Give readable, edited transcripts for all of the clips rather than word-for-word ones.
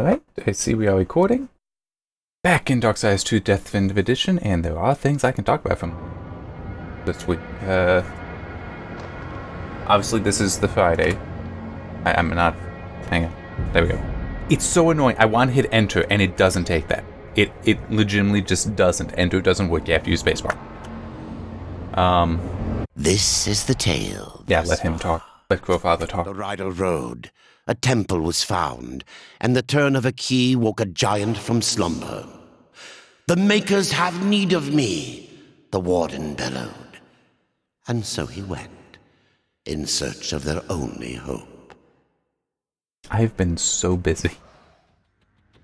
Alright, I see we are recording. Back in Darksiders II Deathinitive Edition, and there are things I can talk about from this week. Obviously this is the Friday. I'm not... Hang on. There we go. It's so annoying. I want to hit enter, and it doesn't take that. It legitimately just doesn't. Enter doesn't work. You have to use spacebar. This is the tale. Yeah, let him talk. Let Crowfather talk. The rider rode. A temple was found, and the turn of a key woke a giant from slumber. The makers have need of me, the warden bellowed. And so he went, in search of their only hope. I've been so busy.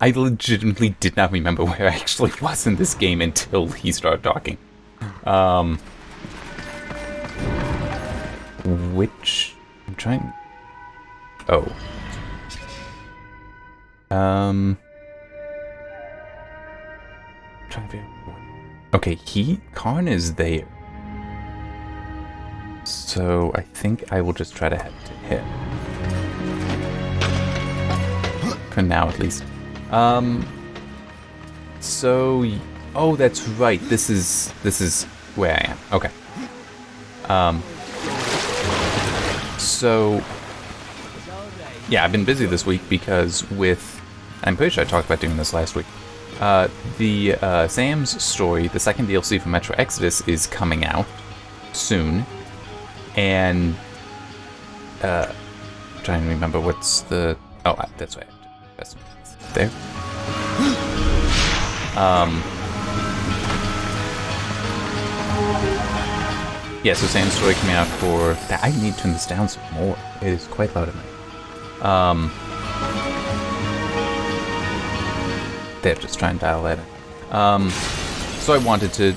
I legitimately did not remember where I actually was in this game until he started talking. Which... I'm trying... Oh. Trying to figure out... Okay, Karn is there. So I think I will just try to head to him. For now, at least. So... Oh, that's right. This is where I am. Okay. So... Yeah, I've been busy this week because with... I'm pretty sure I talked about doing this last week. The Sam's story, the second DLC for Metro Exodus, is coming out soon. And... I'm trying to remember what's the... Oh, that's right. That's there. Yeah, so Sam's story coming out for... I need to turn this down some more. It is quite loud at night. They're just trying to dial that in. So I wanted to,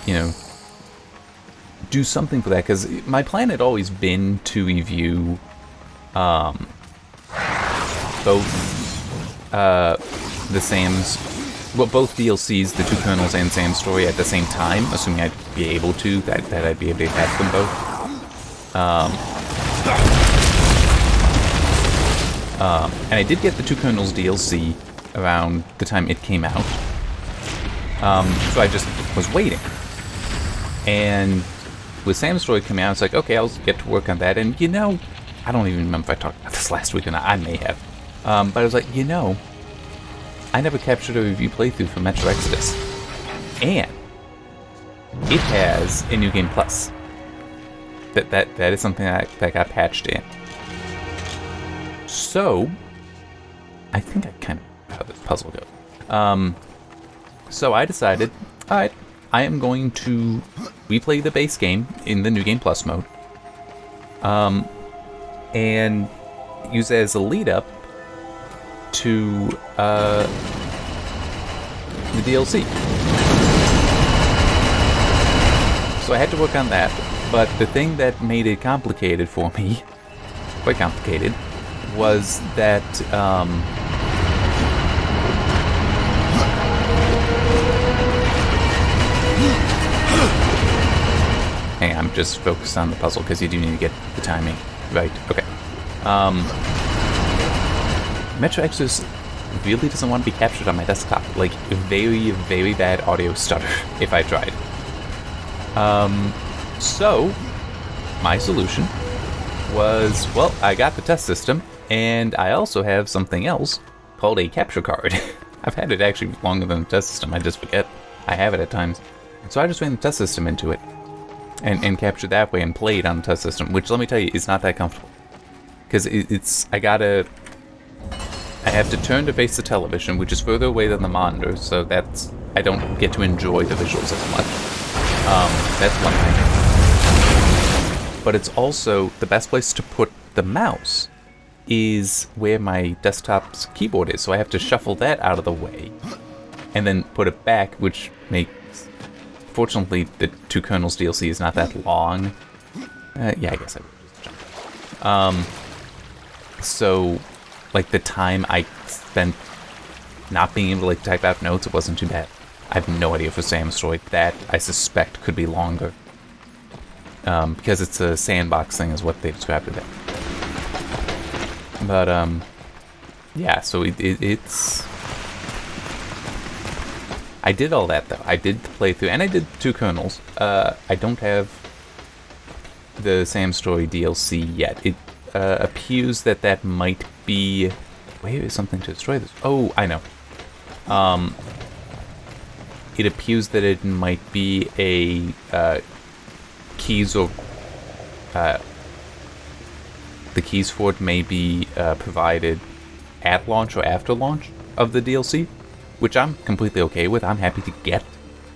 do something for that, because my plan had always been to review, both, the Sam's, well, both DLCs, the two Kernels and Sam's story at the same time, assuming I'd be able to, that I'd be able to have them both. And I did get the two Kernels DLC around the time it came out. So I just was waiting. And with Sam's story coming out, it's like, okay, I'll get to work on that. And I don't even remember if I talked about this last week or not. I may have. But I was like, I never captured a review playthrough for Metro Exodus. And it has a New Game Plus. That is something that got patched in. So, I think I kind of know how this puzzle goes. So I decided, alright, I am going to replay the base game in the New Game Plus mode. And use it as a lead up to the DLC. So I had to work on that, but the thing that made it complicated for me, quite complicated, was that, hang on, I'm just focused on the puzzle because you do need to get the timing right. Okay. Metro Exodus really doesn't want to be captured on my desktop. Like, very, very bad audio stutter if I tried. So, my solution was, well, I got the test system, and I also have something else called a capture card. I've had it actually longer than the test system, I just forget. I have it at times. So I just ran the test system into it, and captured that way and played on the test system, which, let me tell you, is not that comfortable. Because I have to turn to face the television, which is further away than the monitor, so I don't get to enjoy the visuals as much. That's one thing. But it's also, the best place to put the mouse is where my desktop's keyboard is, so I have to shuffle that out of the way, and then put it back, which makes... Fortunately, the two Kernels DLC is not that long. Yeah, I guess I would just jump. So, like, the time I spent not being able to, like, type out notes, it wasn't too bad. I have no idea for Sam's story. That, I suspect, could be longer. Because it's a sandbox thing is what they described it as. But, yeah, so it's... I did all that, though. I did the playthrough, and I did 2 kernels. I don't have the Sam Story DLC yet. It appears that that might be... Where is something to destroy this? Oh, I know. It appears that it might be a keys or... the keys for it may be provided at launch or after launch of the DLC, which I'm completely okay with. I'm happy to get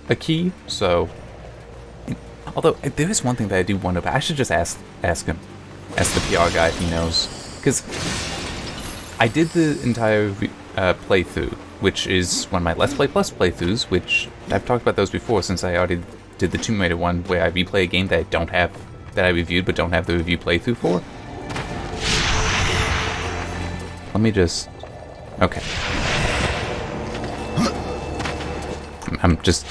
a key, so... Although, there is one thing that I do wonder about. I should just ask him. Ask the PR guy if he knows. Because I did the entire playthrough, which is one of my Let's Play Plus playthroughs, which I've talked about those before since I already did the Tomb Raider one, where I replay a game that I don't have, that I reviewed but don't have the review playthrough for. Let me just... Okay. I'm just...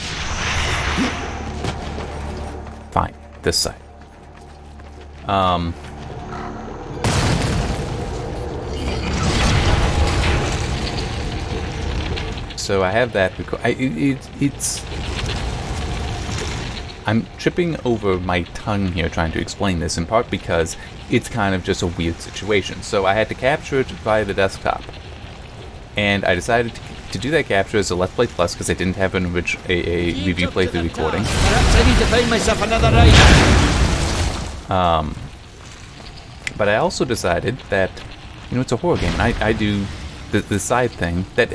Fine. This side. So I have that. It's... I'm tripping over my tongue here trying to explain this, in part because it's kind of just a weird situation. So I had to capture it via the desktop. And I decided to do that capture as a Let's Play Plus because I didn't have an a review playthrough recording. Perhaps I need to find myself another ride. But I also decided that, you know, it's a horror game. And I do the side thing that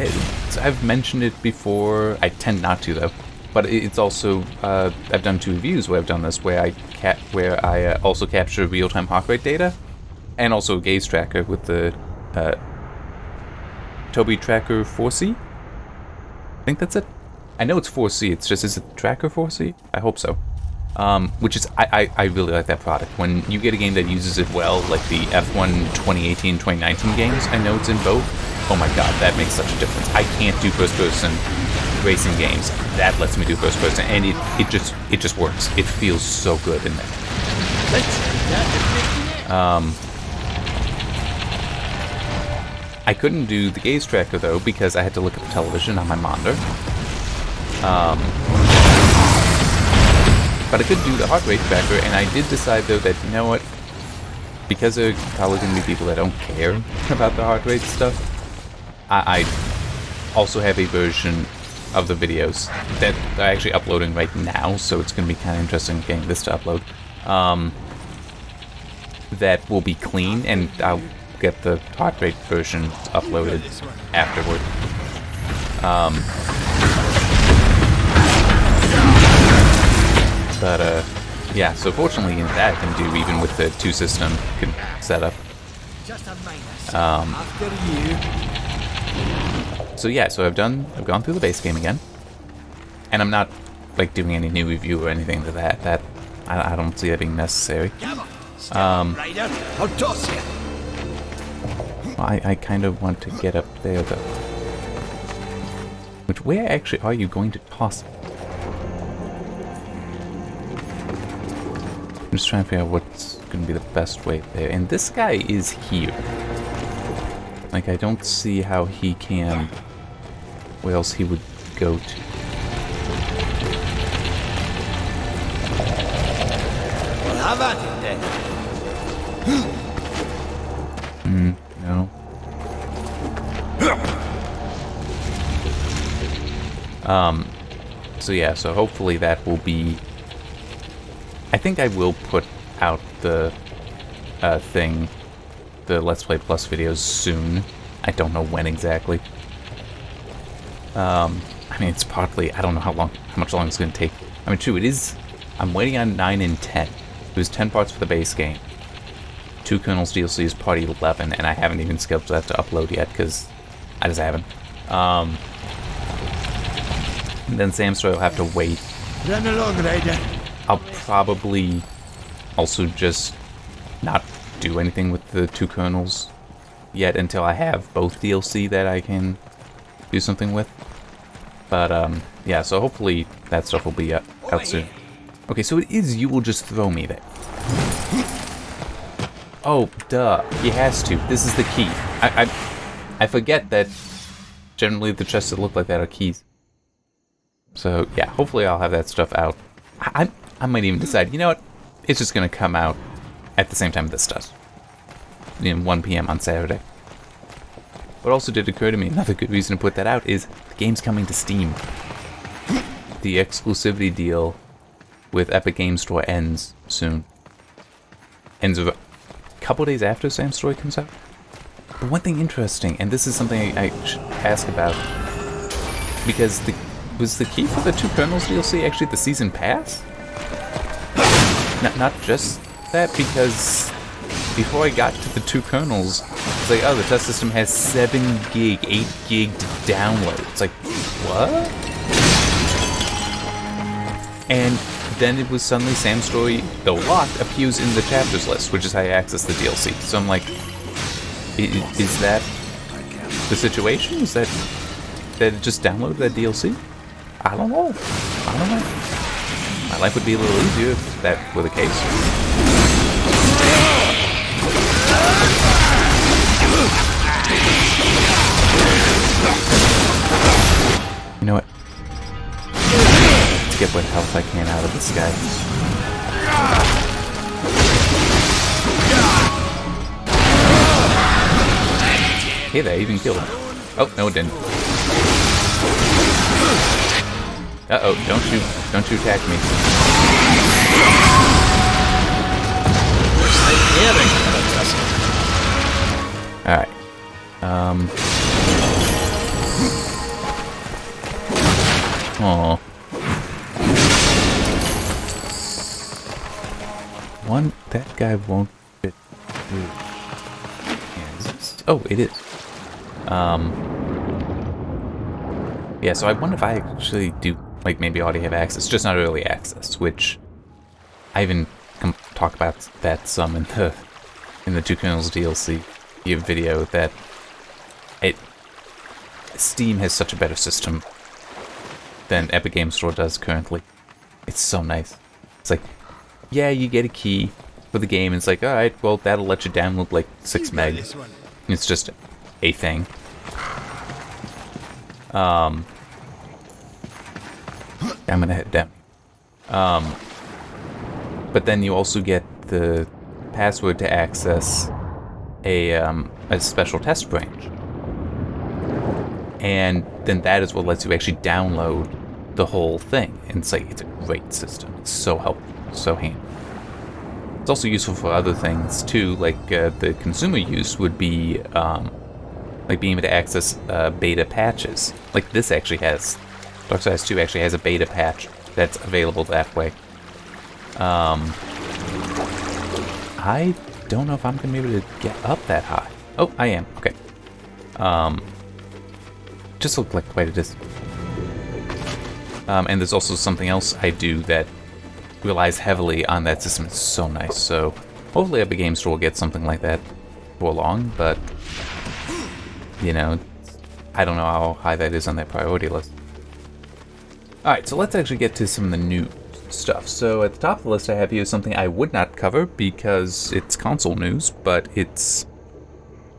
I've mentioned it before. I tend not to though. But it's also I've done 2 reviews where I've done this, where I also capture real-time heart rate data, and also a gaze tracker with the Tobii Tracker 4C. I think that's it. I know it's 4C. It's just, is it Tracker 4C? I hope so. Which is, I really like that product. When you get a game that uses it well, like the F1 2018, 2019 games, I know it's in both. Oh my god, that makes such a difference. I can't do first-person racing games. That lets me do first-person, and it just works. It feels so good in there. I couldn't do the gaze tracker though because I had to look at the television on my monitor. But I could do the heart rate tracker, and I did decide though that, you know what, because there are probably going to be people that don't care about the heart rate stuff, I also have a version of the videos that are actually uploading right now, so it's going to be kind of interesting getting this to upload. That will be clean, and I'll get the heart rate version uploaded afterward. Yeah, so fortunately that I can do even with the 2-system setup. So yeah, so I've gone through the base game again, and I'm not like doing any new review or anything to that. That I don't see that being necessary. I kind of want to get up there though. Which, where actually are you going to toss it? I'm just trying to figure out what's going to be the best way there. And this guy is here. Like, I don't see how he can... Where else he would go to. Well, have at it then. No. So yeah, so hopefully that will be... I think I will put out the thing, the Let's Play Plus videos soon. I don't know when exactly. I mean, it's partly, I don't know how much longer it's going to take. I mean, true, it is, I'm waiting on 9 and 10. There's 10 parts for the base game. 2 Kernels DLC is part 11, and I haven't even scheduled that to upload yet, because I just haven't. And then Sam Story will have to wait. Run along, Ryder. I'll probably also just not do anything with the 2 kernels yet until I have both DLC that I can do something with. But, yeah, so hopefully that stuff will be out soon. Okay, so it is You Will Just Throw Me there. Oh, duh. He has to. This is the key. I forget that generally the chests that look like that are keys. So yeah, hopefully I'll have that stuff out. I might even decide, you know what? It's just going to come out at the same time this does. 1 p.m. on Saturday. What also did occur to me, another good reason to put that out, is the game's coming to Steam. The exclusivity deal with Epic Games Store ends soon. Ends a couple days after Sam's Story comes out. But one thing interesting, and this is something I should ask about, because was the key for the 2 Kernels DLC actually the Season Pass? Not just that, because before I got to the 2 Kernels, it's like, oh, the test system has 7 gig, 8 gig to download. It's like, what? And then it was suddenly Sam's Story, though locked, appears in the chapters list, which is how you access the DLC. So I'm like, is that the situation? Is that it just downloaded that DLC? I don't know. My life would be a little easier if that were the case. You know what? Let's get what health I can out of this guy. Hey there, even killed him. Oh, no it didn't. Uh-oh, don't you attack me. Alright. Aww. That guy won't fit through. Oh, it is. Yeah, so I wonder if I actually do, like, maybe already have access, just not early access, which I even talk about that some in the 2 Kernels DLC video, that Steam has such a better system than Epic Games Store does currently. It's so nice. It's like, yeah, you get a key for the game, and it's like, alright, well, that'll let you download like 6 meg. It's just a thing. I'm gonna head down. But then you also get the password to access a special test branch. And then that is what lets you actually download the whole thing. And it's like, it's a great system. It's so helpful, so handy. It's also useful for other things too, like the consumer use would be like being able to access beta patches. Like this actually has, Darksiders 2 actually has a beta patch that's available that way. I don't know if I'm gonna be able to get up that high. Oh, I am. Okay. Just looked like quite a distance. And there's also something else I do that relies heavily on that system. It's so nice. So hopefully Epic Games Store will get something like that before long, but you know, I don't know how high that is on their priority list. Alright, so let's actually get to some of the new stuff. So at the top of the list I have here something I would not cover because it's console news, but it's...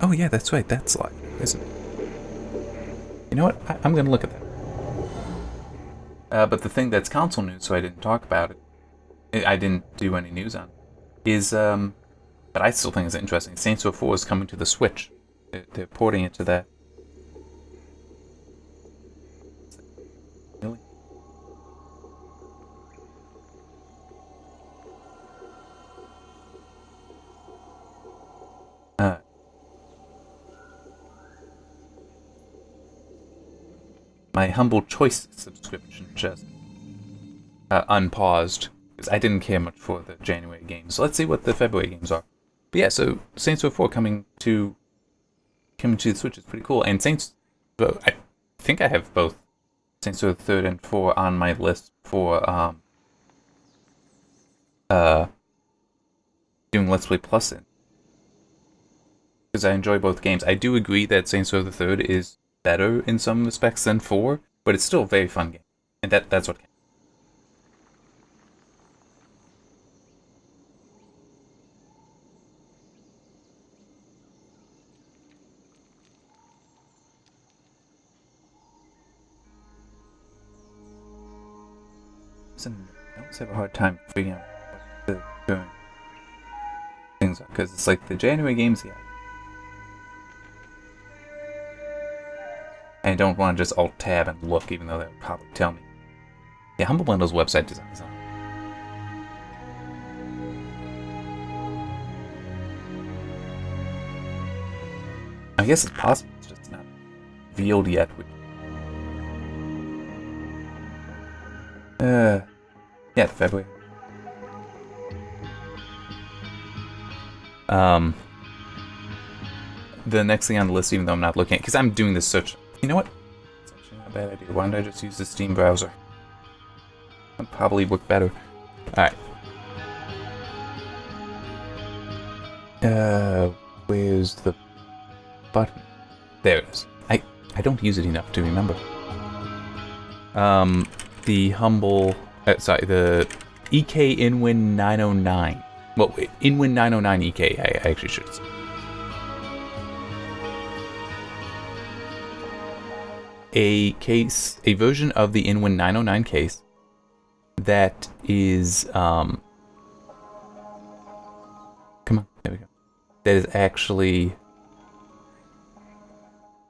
Oh yeah, that's right, that's live, isn't it? You know what? I'm going to look at that. But the thing that's console news, so I didn't talk about it, I didn't do any news on it, is, but I still think it's interesting, Saints Row 4 is coming to the Switch. They're porting it to that. Really? My Humble Choice subscription just unpaused because I didn't care much for the January games. So let's see what the February games are. But yeah, so Saints Row 4 coming to the Switch is pretty cool. And I think I have both Saints Row 3 and 4 on my list for doing Let's Play Plus in. Because I enjoy both games. I do agree that Saints Row 3 is better in some respects than 4, but it's still a very fun game. And that's what counts. listen, I always have a hard time figuring out what the current things are, because it's like the January games, yeah. I don't want to just alt-tab and look, even though that would probably tell me. Yeah, Humble Bundle's website design is on. I guess it's possible, it's just not revealed yet. Yeah, February. The next thing on the list, even though I'm not looking at, because I'm doing this search. You know what? It's actually not a bad idea. Why don't I just use the Steam browser? That'd probably work better. Alright. Where's the button? There it is. I don't use it enough to remember. The Humble... sorry, the EK Inwin 909. Well, wait, Inwin 909 EK, I actually should say. A version of the Inwin 909 case that is, come on, there we go. That is actually,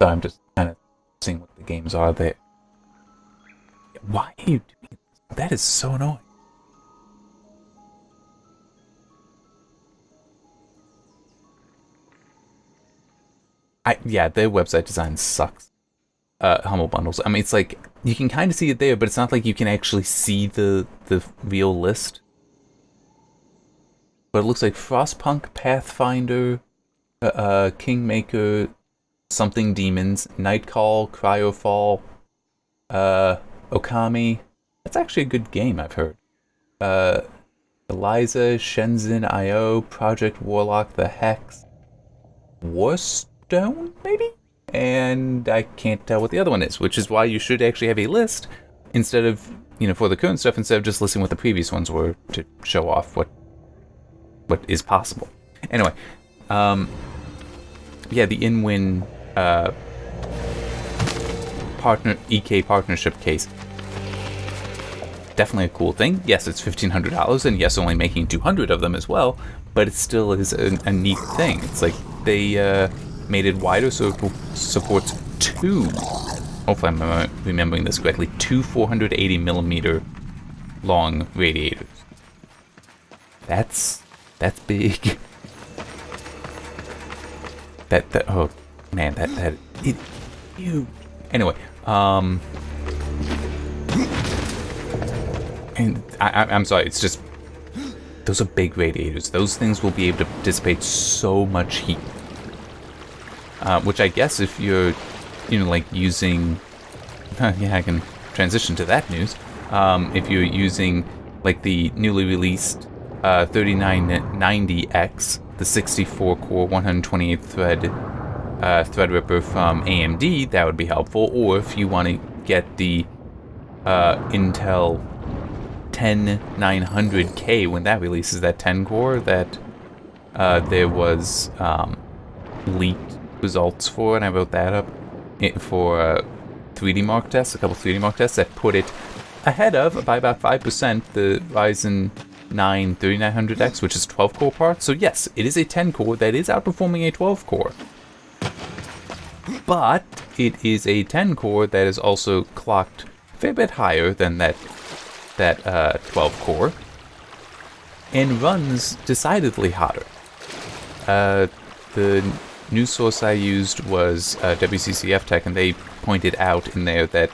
so I'm just kind of seeing what the games are there. Why are you doing this? That is so annoying. Yeah, their website design sucks. Humble Bundles. I mean, it's like, you can kind of see it there, but it's not like you can actually see the real list. But it looks like Frostpunk, Pathfinder, Kingmaker, Something Demons, Nightcall, Cryofall, Okami. That's actually a good game, I've heard. Eliza, Shenzhen IO, Project Warlock, The Hex, Warstone, maybe? And I can't tell what the other one is, which is why you should actually have a list instead of, for the current stuff, instead of just listing what the previous ones were to show off what is possible. Anyway, yeah, the Inwin EK partnership case. Definitely a cool thing. Yes, it's $1,500, and yes, only making 200 of them as well, but it still is a neat thing. It's like they made it wider so it supports two, hopefully I'm remembering this correctly, two 480mm long radiators. That's big. That oh man, that it huge. Anyway, and I'm sorry, it's just, those are big radiators. Those things will be able to dissipate so much heat. Which I guess if you're, like using, yeah, I can transition to that news. If you're using, like, the newly released 3990X, the 64-core, 128-thread Threadripper from AMD, that would be helpful. Or if you want to get the Intel 10900K, when that releases, that 10-core that there was leaked results for, and I wrote that up for 3D Mark tests, a couple 3D Mark tests that put it ahead of, by about 5%, the Ryzen 9 3900X, which is 12-core part. So yes, it is a 10-core that is outperforming a 12-core. But it is a 10-core that is also clocked a fair bit higher than that 12-core, and runs decidedly hotter. The news source I used was WCCF Tech, and they pointed out in there that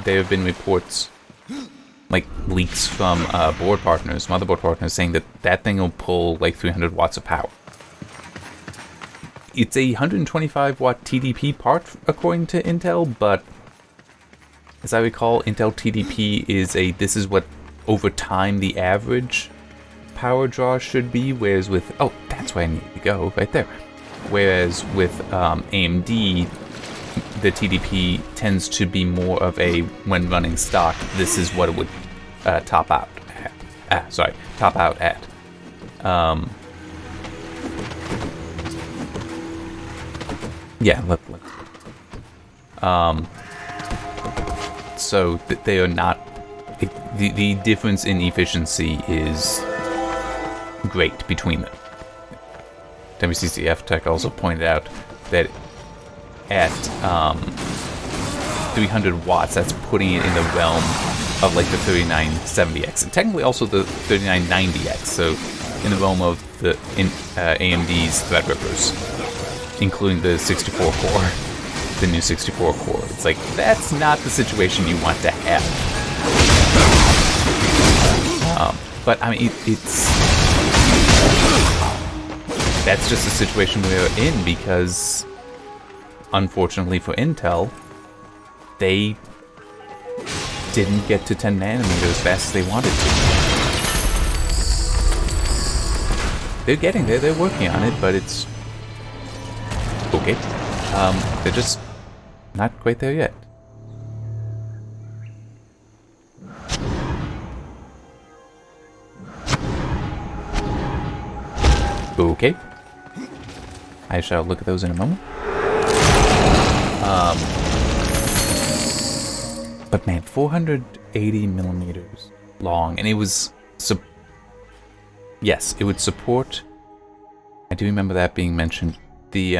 there have been reports, like leaks from motherboard partners, saying that thing will pull like 300 watts of power. It's a 125 watt TDP part according to Intel, but as I recall, Intel TDP is this is what over time the average power draw should be, whereas with, oh, that's where I need to go, right there. Whereas with AMD, the TDP tends to be more of a, when running stock, this is what it would top out at. Yeah, so they are not the difference in efficiency is great between them. WCCF Tech also pointed out that at 300 watts, that's putting it in the realm of like the 3970X, and technically also the 3990X, so in the realm of the AMD's Threadrippers, including the 64 core, the new 64 core. It's like, that's not the situation you want to have. But I mean, that's just the situation we're in, because unfortunately for Intel, they didn't get to 10 nanometer as fast as they wanted to. They're getting there, they're working on it, but it's okay. They're just not quite there yet. Okay. I shall look at those in a moment. But man, 480 millimeters long, and it was... yes, it would support... I do remember that being mentioned. The,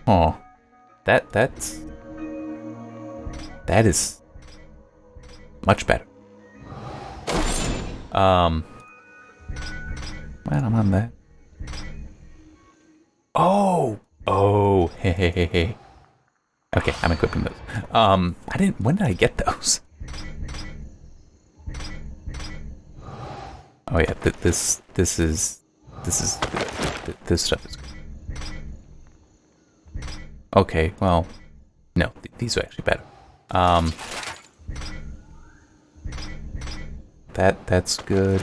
oh. That is... much better. Well, I'm on that. Oh! Oh, hey. Okay, I'm equipping those. When did I get those? Oh yeah, this stuff is good. Okay, well, no, these are actually better. That's good.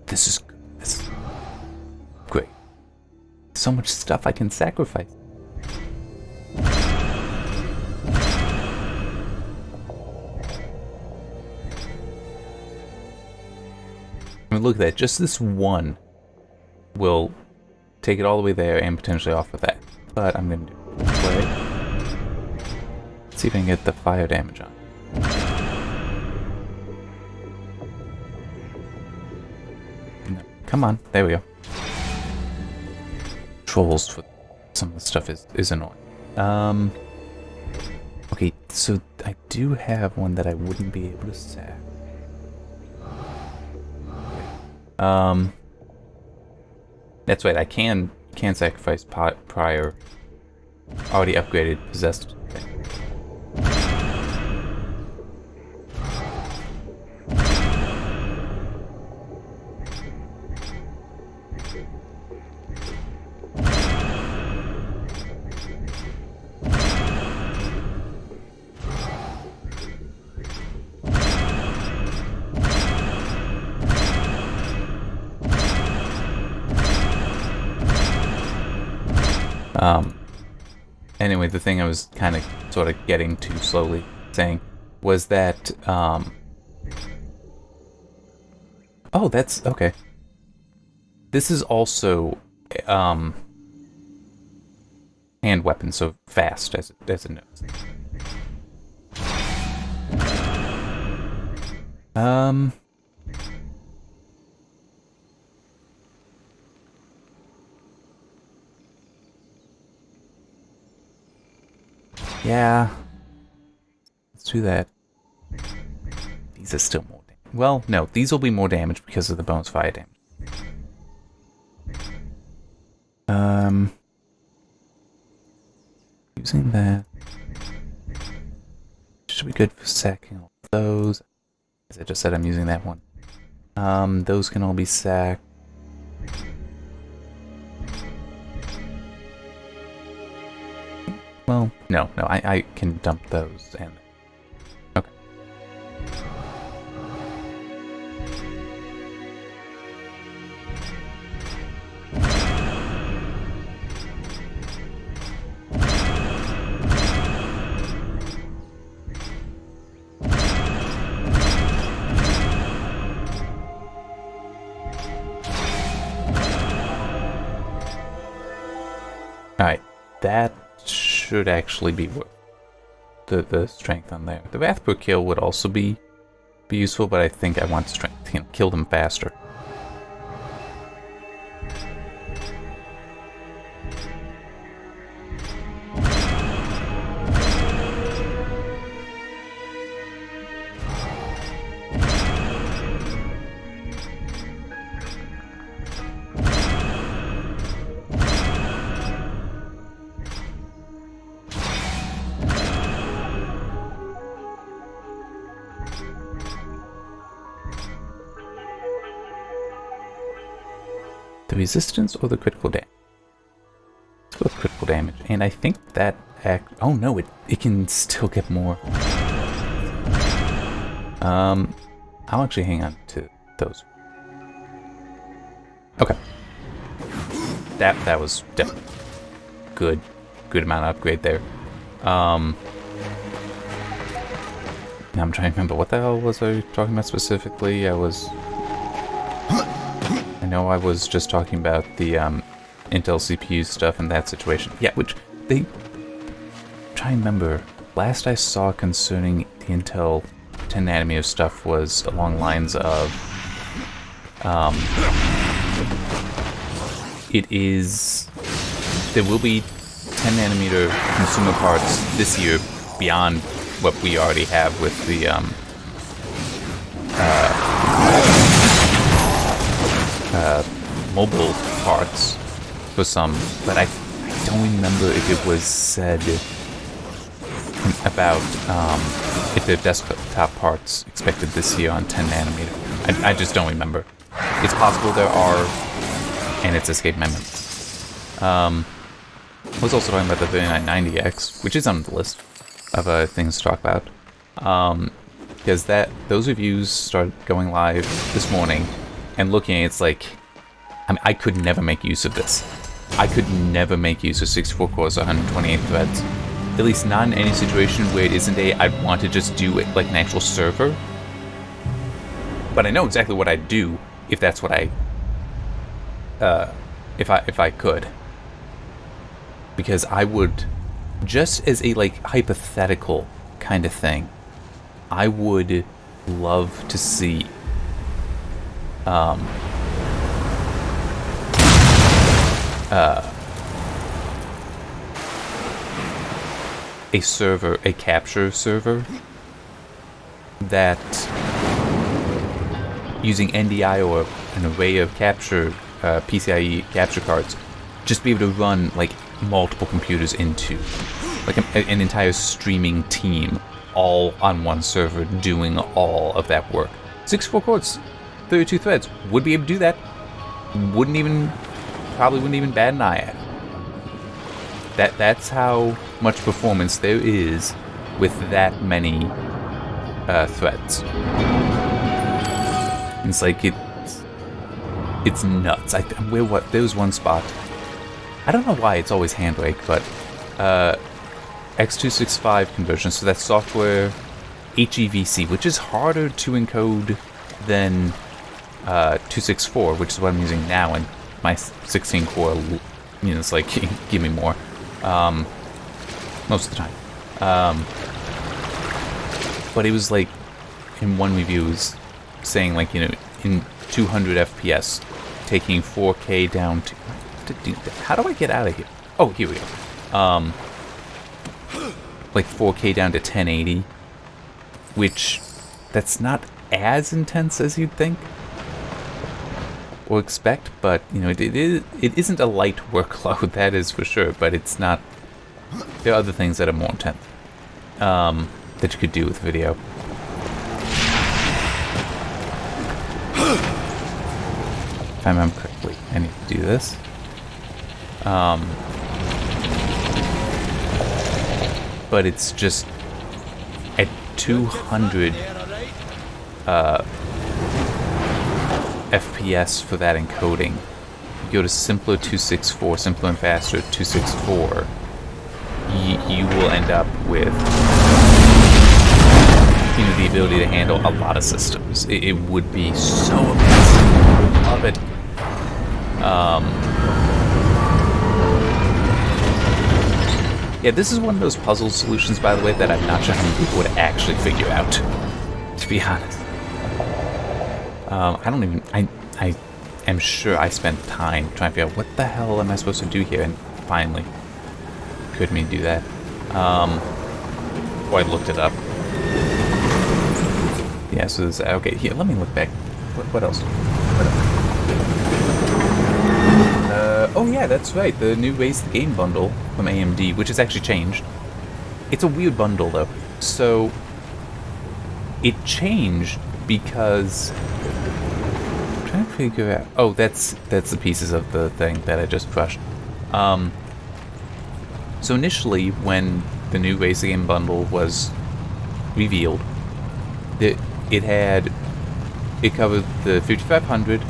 This is great. So much stuff I can sacrifice. I mean, look at that. Just this one will take it all the way there and potentially off with that. But I'm going to do it this way. Let's see if I can get the fire damage on. Come on, there we go. Trolls for some of the stuff is annoying. Okay, so I do have one that I wouldn't be able to sack. That's right, I can sacrifice prior already upgraded possessed thing. Anyway, the thing I was kind of sort of getting to slowly saying was that, oh, that's, okay. This is also, hand weapon, so fast as it knows. Yeah. Let's do that. These are still more damage. Well, no, these will be more damage because of the bonus fire damage. Using that. Should be good for sacking all those. As I just said, I'm using that one. Those can all be sacked. Well, no, I can dump those and... Okay. Alright, that should actually be worth the strength on there. The wrath per kill would also be useful, but I think I want strength. Kill them faster. The resistance or the critical damage? Let's go with critical damage. And I think that oh no, it can still get more. I'll actually hang on to those. Okay. That was definitely good amount of upgrade there. Now I'm trying to remember, what the hell was I talking about specifically? I know I was just talking about the Intel CPU stuff and that situation. Yeah, which they try and remember. Last I saw concerning the Intel 10 nanometer stuff was along lines of there will be 10 nanometer consumer parts this year beyond what we already have with the mobile parts for some, but I don't remember if it was said about if there are desktop parts expected this year on 10 nanometer. I just don't remember. It's possible there are, and it's escaped my memory. I was also talking about the 3990X, which is on the list of things to talk about, because those reviews started going live this morning, and looking at it's like, I mean, I could never make use of this. I could never make use of 64 cores, 128 threads. At least not in any situation where it isn't I'd want to just do it like an actual server. But I know exactly what I'd do if that's what if I could. Because I would, just as a like hypothetical kind of thing, I would love to see a server, a capture server that using NDI or an array of capture PCIe capture cards, just be able to run like multiple computers into like an entire streaming team all on one server doing all of that work. 64 cores, 32 threads, would be able to do that. Probably wouldn't even bat an eye at it. That's how much performance there is with that many threads. And it's like it's nuts. There was one spot. I don't know why it's always handbrake, but X265 conversion, so that's software HEVC, which is harder to encode than 264, which is what I'm using now, and my 16 core, it's like, give me more, most of the time. But it was like, in one review, it was saying like, in 200 FPS, taking 4K down to how do I get out of here? Oh, here we go. Like 4K down to 1080, which that's not as intense as you'd think or expect, but it isn't a light workload, that is for sure. But it's not. There are other things that are more intense that you could do with video. If I remember correctly, I need to do this. But it's just at 200 FPS for that encoding. You go to simpler 264, simpler and faster 264, you will end up with the ability to handle a lot of systems. It would be so amazing. I would love it. Yeah, this is one of those puzzle solutions, by the way, that I'm not sure how many people would actually figure out, to be honest. I don't even... I am sure I spent time trying to figure out what the hell am I supposed to do here, and finally could me do that. Or I looked it up. Yeah, so this... Okay, here, let me look back. What else? Oh yeah, that's right. The new Raise the Game bundle from AMD, which has actually changed. It's a weird bundle, though. So, it changed because... I'm trying to figure out... Oh, that's the pieces of the thing that I just crushed. So initially, when the new Raise the Game bundle was revealed, it covered the 5500,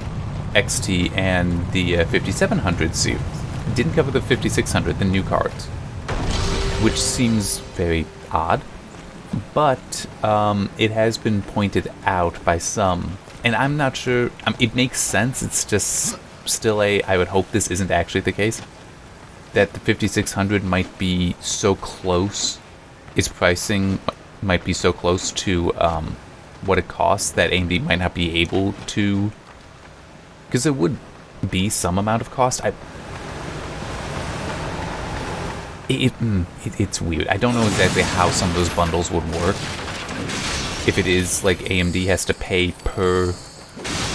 XT, and the 5700 series. It didn't cover the 5600, the new cards, which seems very odd, but it has been pointed out by some, and I'm not sure, it makes sense, it's just still I would hope this isn't actually the case, that the 5600 might be so close, its pricing might be so close to what it costs that AMD might not be able to, because there would be some amount of cost. It's weird. I don't know exactly how some of those bundles would work. If it is like AMD has to pay per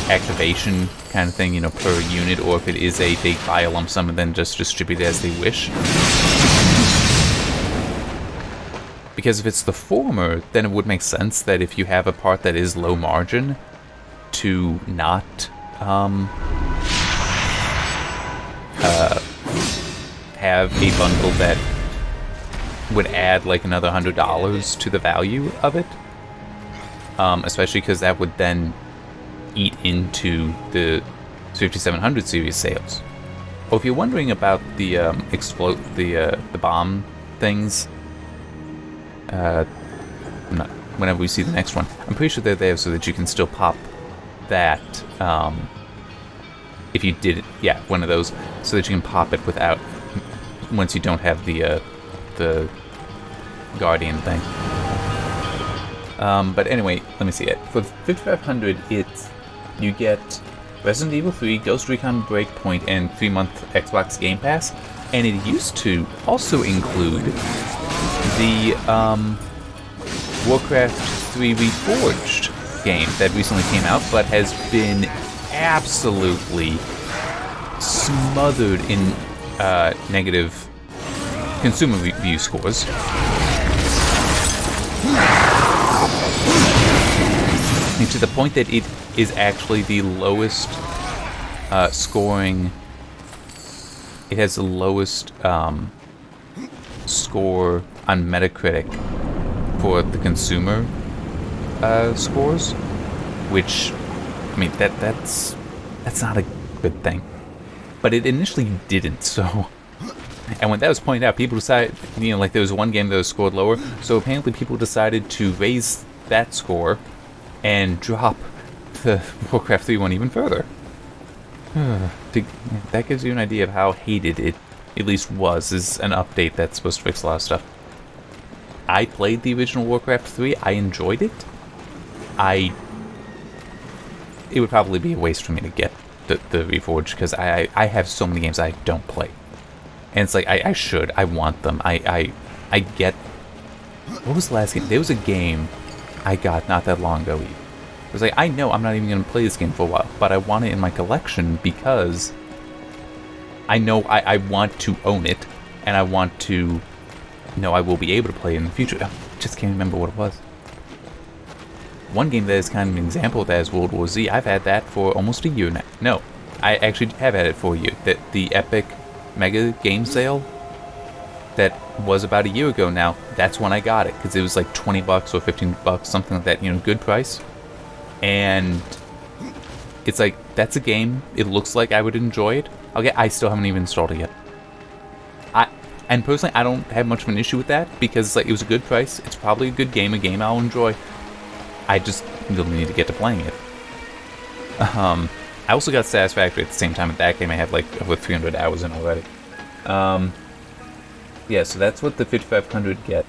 activation kind of thing, you know, per unit, or if it is a big buy a lump sum and then just distribute it as they wish. Because if it's the former, then it would make sense that if you have a part that is low margin, to not have a bundle that would add like another $100 to the value of it. Especially because that would then eat into the 5700 series sales. Well, if you're wondering about the the bomb things, whenever we see the next one, I'm pretty sure they're there so that you can still pop that. If you did, yeah, one of those, so that you can pop it without, once you don't have the Guardian thing. But anyway, let me see it. For 5500, you get Resident Evil 3, Ghost Recon Breakpoint, and 3-month Xbox Game Pass. And it used to also include the Warcraft 3 Reforged game that recently came out, but has been absolutely smothered in negative consumer review scores. And to the point that it is actually the lowest scoring. It has the lowest score on Metacritic for the consumer scores, which, I mean, that's not a good thing. But it initially didn't, so... And when that was pointed out, people decided, you know, like there was one game that was scored lower, so apparently people decided to raise that score and drop the Warcraft 3 one even further. That gives you an idea of how hated it at least was, is an update that's supposed to fix a lot of stuff. I played the original Warcraft 3, I enjoyed it. It would probably be a waste for me to get the Reforged, because I have so many games I don't play. And it's like, I should, I want them, I get... What was the last game? There was a game I got not that long ago. It was like, I know I'm not even going to play this game for a while, but I want it in my collection because I know I want to own it, and I want to know I will be able to play it in the future. I just can't remember what it was. One game that is kind of an example of that is World War Z. I've had that for almost a year now. No, I actually have had it for a year. The Epic Mega Game Sale that was about a year ago now, that's when I got it, because it was like $20 or $15, something like that, you know, good price. And it's like, that's a game, it looks like I would enjoy it. Okay, I still haven't even installed it yet. And personally, I don't have much of an issue with that, because it's like, it was a good price, it's probably a good game, a game I'll enjoy. I just really need to get to playing it. I also got Satisfactory at the same time with that game. I have like over 300 hours in already. Yeah, so that's what the 5500 gets.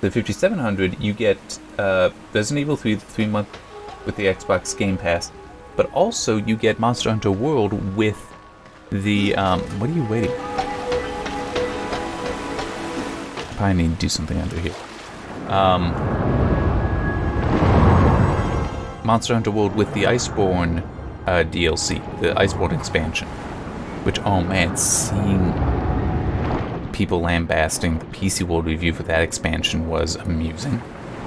The 5700, you get Resident Evil 3, the 3-month with the Xbox Game Pass, but also you get Monster Hunter World with the, what are you waiting? Probably need to do something under here. Monster Hunter World with the Iceborne DLC, the Iceborne expansion. Which, oh man, seeing people lambasting the PC World review for that expansion was amusing.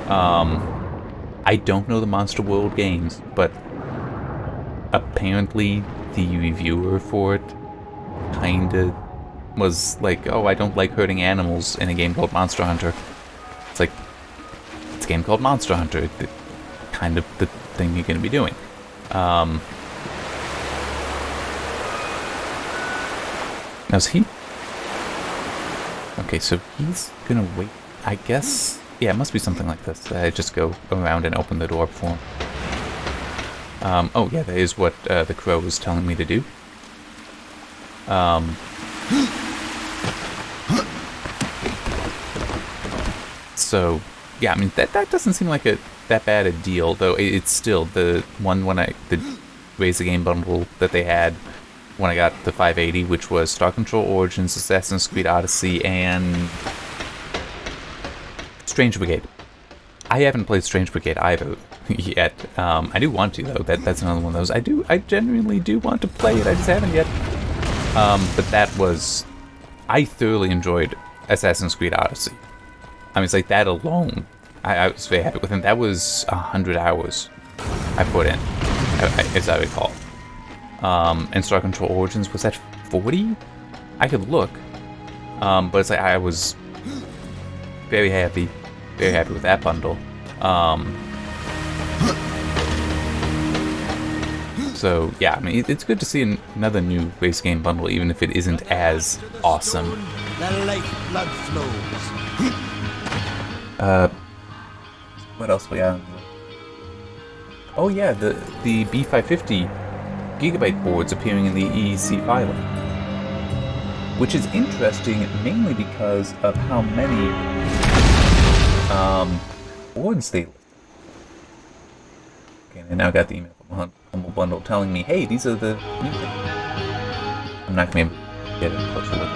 I don't know the Monster World games, but apparently the reviewer for it kinda was like, oh, I don't like hurting animals in a game called Monster Hunter. It's like, it's a game called Monster Hunter. It's kind of the thing you're going to be doing. Now is he... Okay, so he's gonna wait. I guess... Yeah, it must be something like this. I just go around and open the door for him. Oh yeah, that is what the crow was telling me to do. So, yeah, I mean, that doesn't seem like that bad a deal, though it's still the one when the Raise the Game bundle that they had when I got the 580, which was Star Control Origins, Assassin's Creed Odyssey, and Strange Brigade. I haven't played Strange Brigade either yet. I do want to, though. That's another one of those. I genuinely do want to play it. I just haven't yet. But that was... I thoroughly enjoyed Assassin's Creed Odyssey. I mean, it's like that alone. I was very happy with it. That was 100 hours I put in, as I recall. And Star Control Origins, was that 40? I could look. But it's like I was very happy with that bundle. So yeah, I mean, it's good to see another new race game bundle, even if it isn't as awesome. What else we got? Oh yeah, the B550 gigabyte boards appearing in the EEC filing, which is interesting mainly because of how many boards they. Okay, and now I got the email from Humble Bundle telling me, hey, these are the new things. I'm not gonna get a closer look.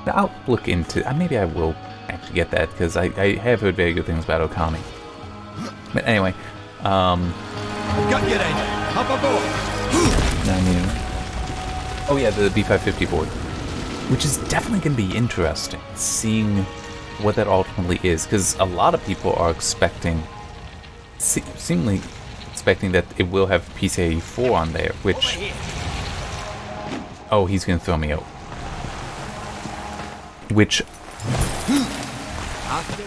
Now, I'll look into. Maybe I will actually get that because I have heard very good things about Okami. But anyway, Got you then. Hop aboard. Oh yeah, the B550 board, which is definitely going to be interesting, seeing what that ultimately is, because a lot of people are expecting, seemingly expecting that it will have PCIe 4 on there, which, oh, he's going to throw me out. Which,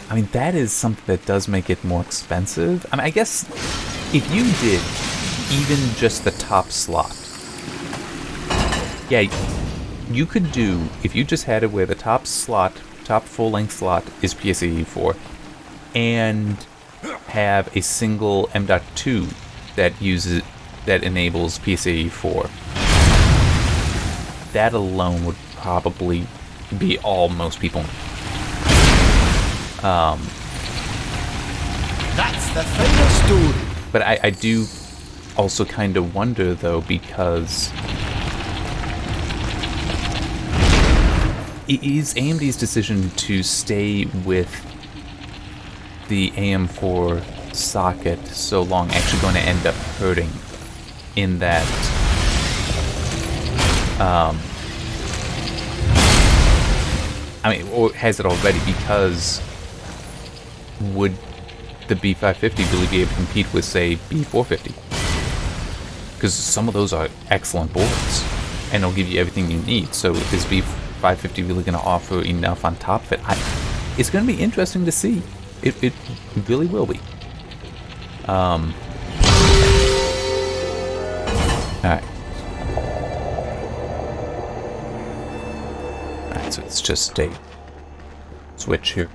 I mean, that is something that does make it more expensive. I mean, I guess if you did even just the top slot, yeah, you could do, if you just had it where the top full-length slot is PCIe 4, and have a single M.2 that enables PCIe 4, that alone would probably be all most people. That's the final story. But I do also kind of wonder, though, because is AMD's decision to stay with the AM4 socket so long actually going to end up hurting in that I mean, or has it already? Because would the B550 really be able to compete with, say, B450? Because some of those are excellent boards, and they'll give you everything you need. So is B550 really going to offer enough on top of it? It's going to be interesting to see. It really will be. Alright. Alright, so it's just a switch here.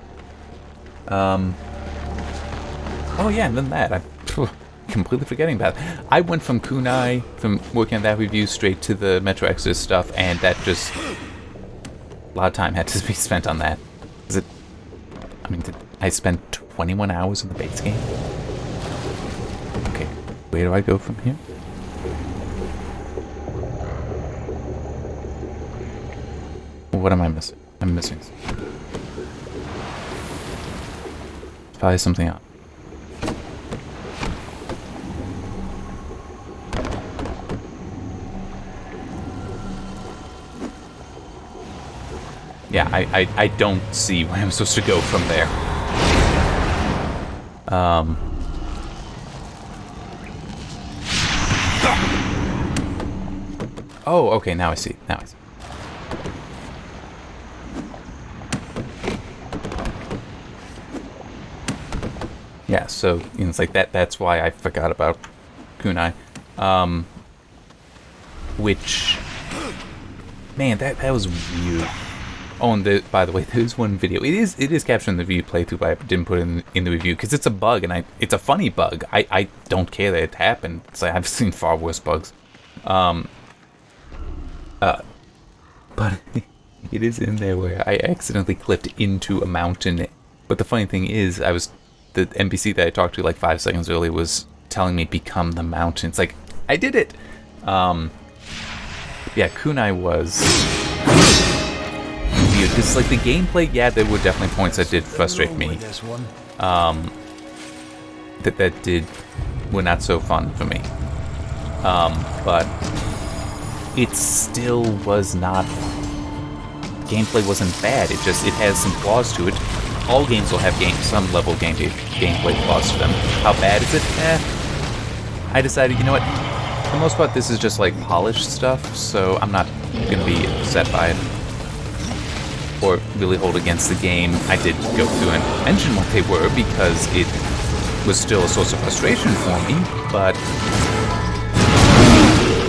Oh yeah, and then that. I'm completely forgetting about it. I went from Kunai, from working on that review, straight to the Metro Exodus stuff, and that just lot of time had to be spent on that. Is it? I mean, did I spend 21 hours in the base game? Okay, where do I go from here? What am I missing? I'm missing something. Probably something else. Yeah, I don't see where I'm supposed to go from there. Oh, okay, now I see. Now I see. Yeah, so you know, it's like that. That's why I forgot about kunai. Which, man, that was weird. Oh, and by the way, there's one video. It is captured in the review playthrough, but I didn't put it in the review because it's a bug, and it's a funny bug. I don't care that it happened. It's like I've seen far worse bugs. But it is in there where I accidentally clipped into a mountain. But the funny thing is, the NPC that I talked to like 5 seconds earlier was telling me become the mountain. It's like I did it. Yeah, kunai was weird. Because like the gameplay, yeah, there were definitely points that did frustrate me. That were not so fun for me. But it still was not. Gameplay wasn't bad. It has some flaws to it. All games will have some level of gameplay flaws to them. How bad is it? I decided, you know what? For the most part, this is just like polished stuff, so I'm not gonna be upset by it or really hold against the game. I did go through and mention what they were because it was still a source of frustration for me, but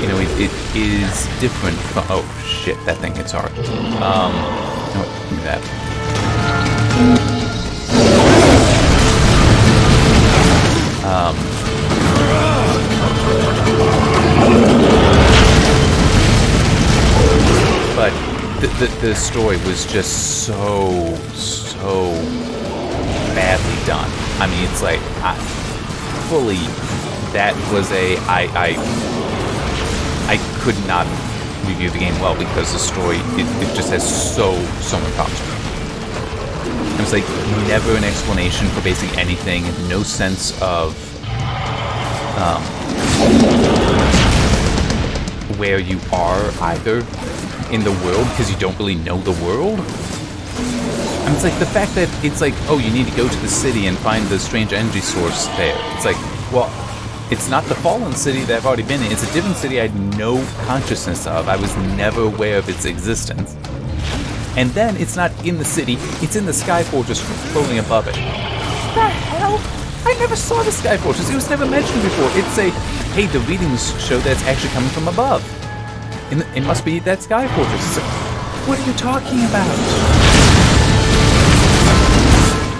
you know, it is different from. Oh shit, that thing hits hard. You know what? Give me that. But the story was just so badly done. I mean, it's like that was I could not review the game well because the story it just has so many problems. It was like never an explanation for basically anything, no sense of where you are either in the world because you don't really know the world. And it's like the fact that it's like, oh, you need to go to the city and find the strange energy source there. It's like, well, it's not the fallen city that I've already been in. It's a different city I had no consciousness of. I was never aware of its existence. And then it's not in the city, it's in the Sky Fortress floating above it. What the hell? I never saw the Sky Fortress. It was never mentioned before. It's a, hey, the readings show that it's actually coming from above. It must be that Sky Fortress. It's like, what are you talking about?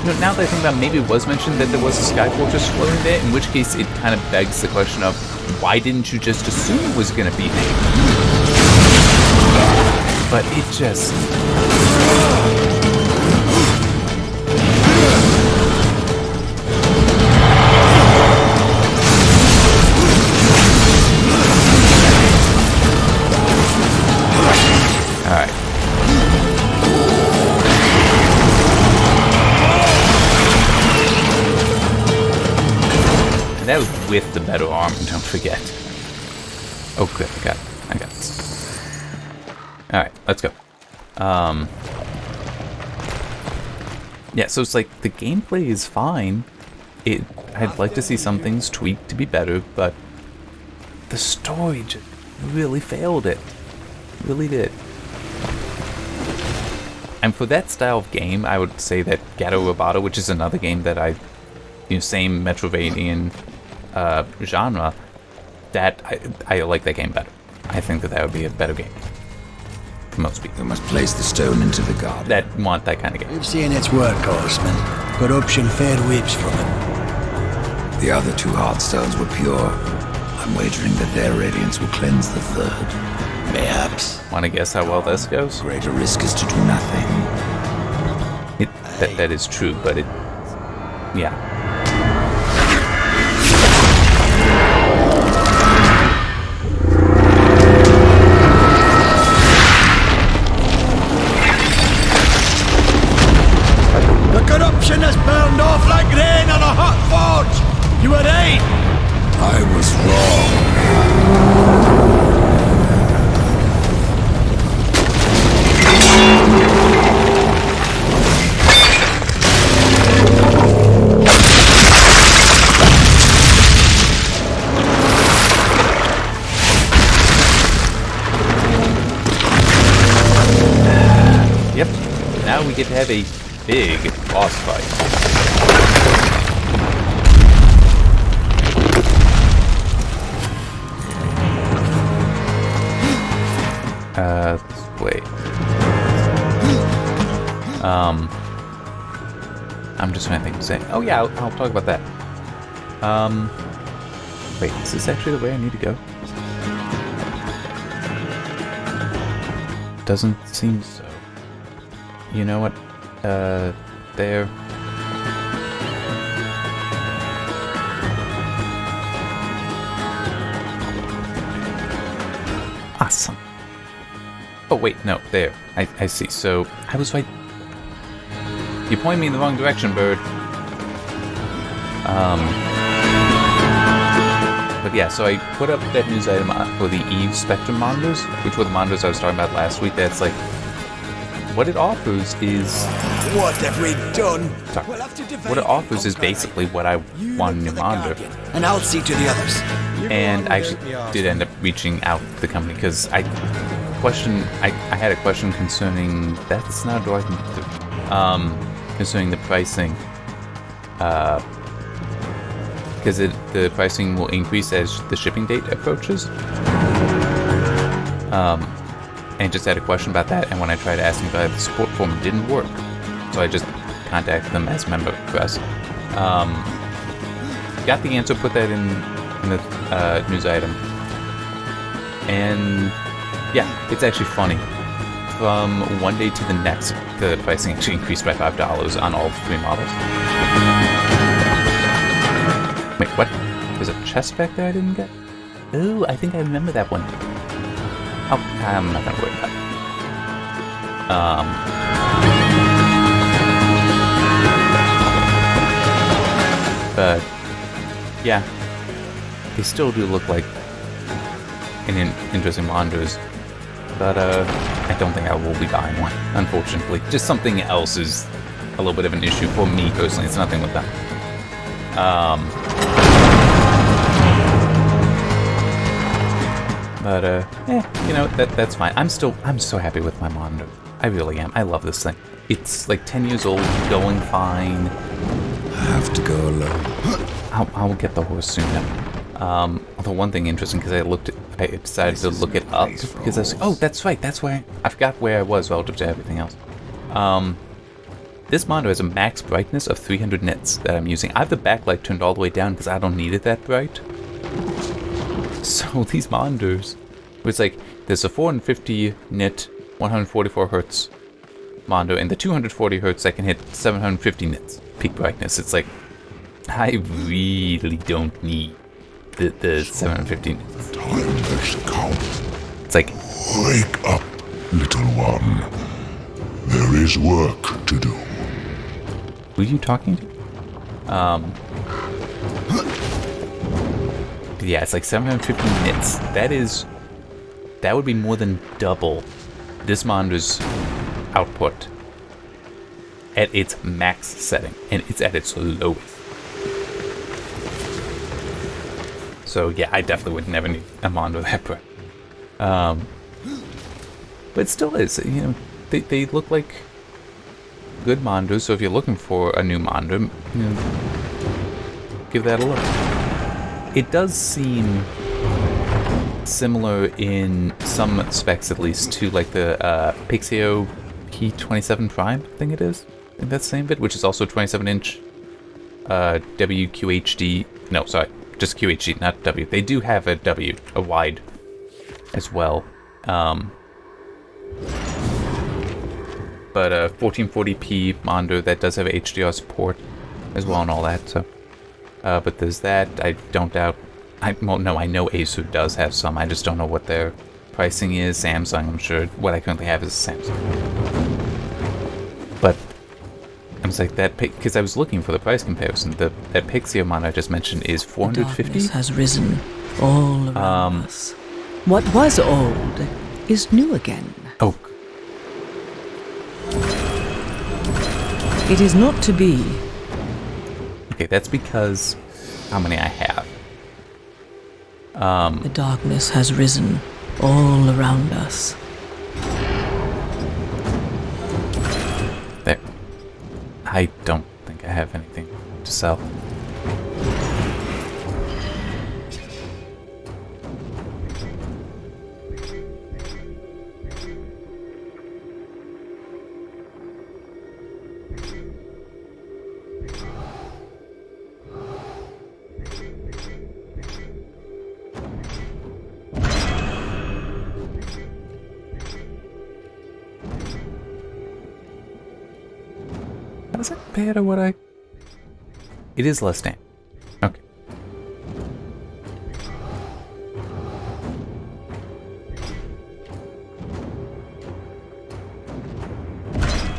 You know, now that I think about it, maybe it was mentioned that there was a Sky Fortress floating there, in which case it kind of begs the question of, why didn't you just assume it was going to be there? But it just... Alright. And that was with the better armor, don't forget. Oh good, I got this. Alright, let's go. Yeah, so it's like the gameplay is fine. I'd like to see some things tweaked to be better, but the story just really failed it. Really did. And for that style of game, I would say that Gato Roboto, which is another game that same Metroidvanian genre, that I like that game better. I think that would be a better game for most people. We must place the stone into the garden. That want that kind of game. We've seen its work, Horseman. Corruption fair weeps from it. The other 2 heartstones were pure. I'm wagering that their radiance will cleanse the third. Mayhaps. Want to guess how well this goes? Greater risk is to do nothing. That is true, but it... Yeah. The corruption has burned off like rain on a hot forge! You were right! I was wrong. Yep. Now we get to have a big boss fight. Wait. I'm just trying to think of saying. Oh yeah, I'll talk about that. Wait, is this actually the way I need to go? Doesn't seem so. You know what? There. Awesome. Oh wait, no, there. I see. So I was right. You point me in the wrong direction, bird. But yeah, so I put up that news item for the Eve Spectrum monitors, which were the monitors I was talking about last week. That's like, what it offers is... What have we done? Sorry. We'll have to divide What it and offers is conquer, basically what I You want in a look new for the monitor. Guardian, and I'll see to the others. And I actually did end up reaching out to the company because I had a question concerning... That's not a door I can get to. Concerning the pricing. Because the pricing will increase as the shipping date approaches. And just had a question about that, and when I tried asking about the support form, it didn't work. So I just contacted them as member request. Got the answer, put that in the news item. And yeah, it's actually funny. From one day to the next, the pricing actually increased by $5 on all 3 models. Wait, what? There's a chest back there I didn't get? Ooh, I think I remember that one. Oh, I'm not gonna worry about it. But yeah, they still do look like interesting monitors. But I don't think I will be buying one, unfortunately. Just something else is a little bit of an issue for me personally. It's nothing with them. But you know, that's fine. I'm so happy with my monitor. I really am. I love this thing. It's like 10 years old, going fine. I have to go alone. I'll get the horse soon now. Although one thing interesting, because I decided to look it up because I was like, oh, that's right, that's where I forgot where I was relative to everything else. This monitor has a max brightness of 300 nits that I'm using. I have the backlight turned all the way down because I don't need it that bright. So these monitors, it's like there's a 450 nit, 144 hertz monitor, and the 240 hertz that can hit 750 nits peak brightness. It's like, I really don't need the 750 nits. Time has come. It's like, Wake up, little one. There is work to do. who are you talking to? Yeah, it's like 750 nits. That would be more than double this monitor's output at its max setting, and it's at its lowest. So yeah, I definitely would never need a monitor that bright. But it still is, you know, they look like good monitors, so if you're looking for a new monitor, you know, give that a look. It does seem similar in some specs, at least, to like the Pixio P27 Prime, I think it is. I think that's the same bit, which is also 27-inch WQHD. No, sorry, just QHD, not W. They do have a W, a wide, as well. But a 1440p monitor that does have HDR support as well and all that. So, but there's that. I don't doubt. Well, no, I know Acer does have some. I just don't know what their pricing is. Samsung, I'm sure. What I currently have is Samsung. But I was like that because I was looking for the price comparison. That Pixie monitor I just mentioned is $450. Darkness has risen all around us. What was old is new again. Oh. It is not to be. Okay, that's because how many I have. The darkness has risen all around us. There. I don't think I have anything to sell. How does that compare to what I... It is less than. Okay.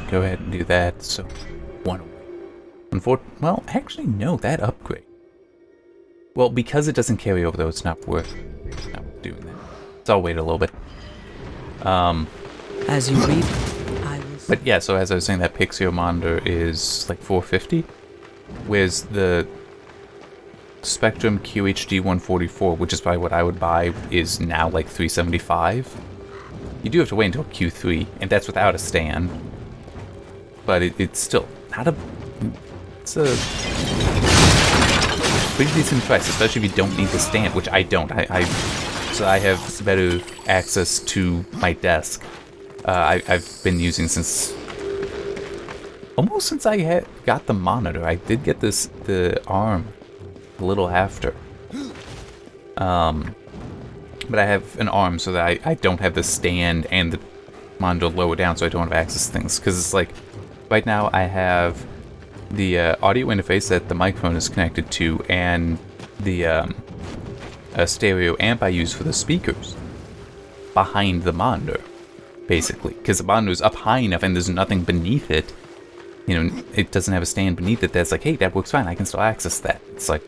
Go ahead and do that, so... one away. Well, actually, no, that upgrade. Well, because it doesn't carry over, though, it's not worth doing that. So I'll wait a little bit. As you reap, I will... But yeah, so as I was saying, that Pixie monitor is like $450, whereas the Spectrum QHD 144, which is probably what I would buy, is now like $375. You do have to wait until Q3, and that's without a stand. But it's still not a... It's a pretty decent price, especially if you don't need the stand, which I don't. So I have better access to my desk. I've been using almost since I got the monitor. I did get the arm a little after. But I have an arm so that I don't have the stand and the monitor lower down, so I don't have access to things. Because it's like, right now I have the audio interface that the microphone is connected to, and the stereo amp I use for the speakers behind the monitor, basically. Because the monitor is up high enough and there's nothing beneath it. You know, it doesn't have a stand beneath it that's like, hey, that works fine, I can still access that. It's like,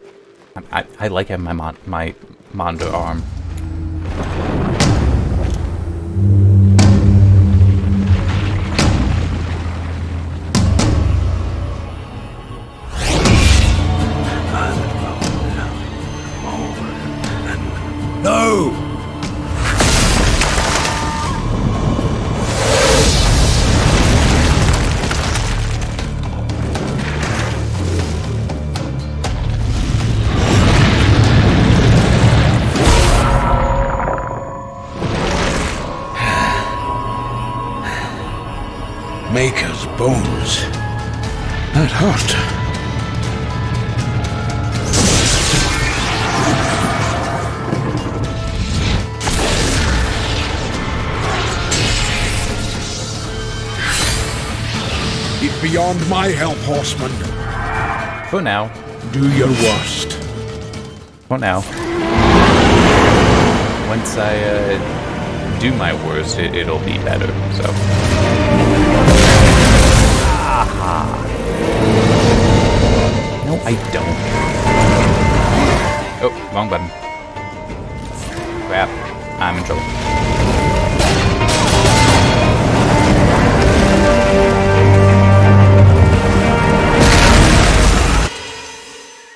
I like having my monitor arm. No! Maker's bones. That hurt. It's beyond my help, horseman. For now. Do your worst. For now. Once I do my worst, it'll be better, so. Aha. No, I don't. Oh, wrong button. Crap. I'm in trouble.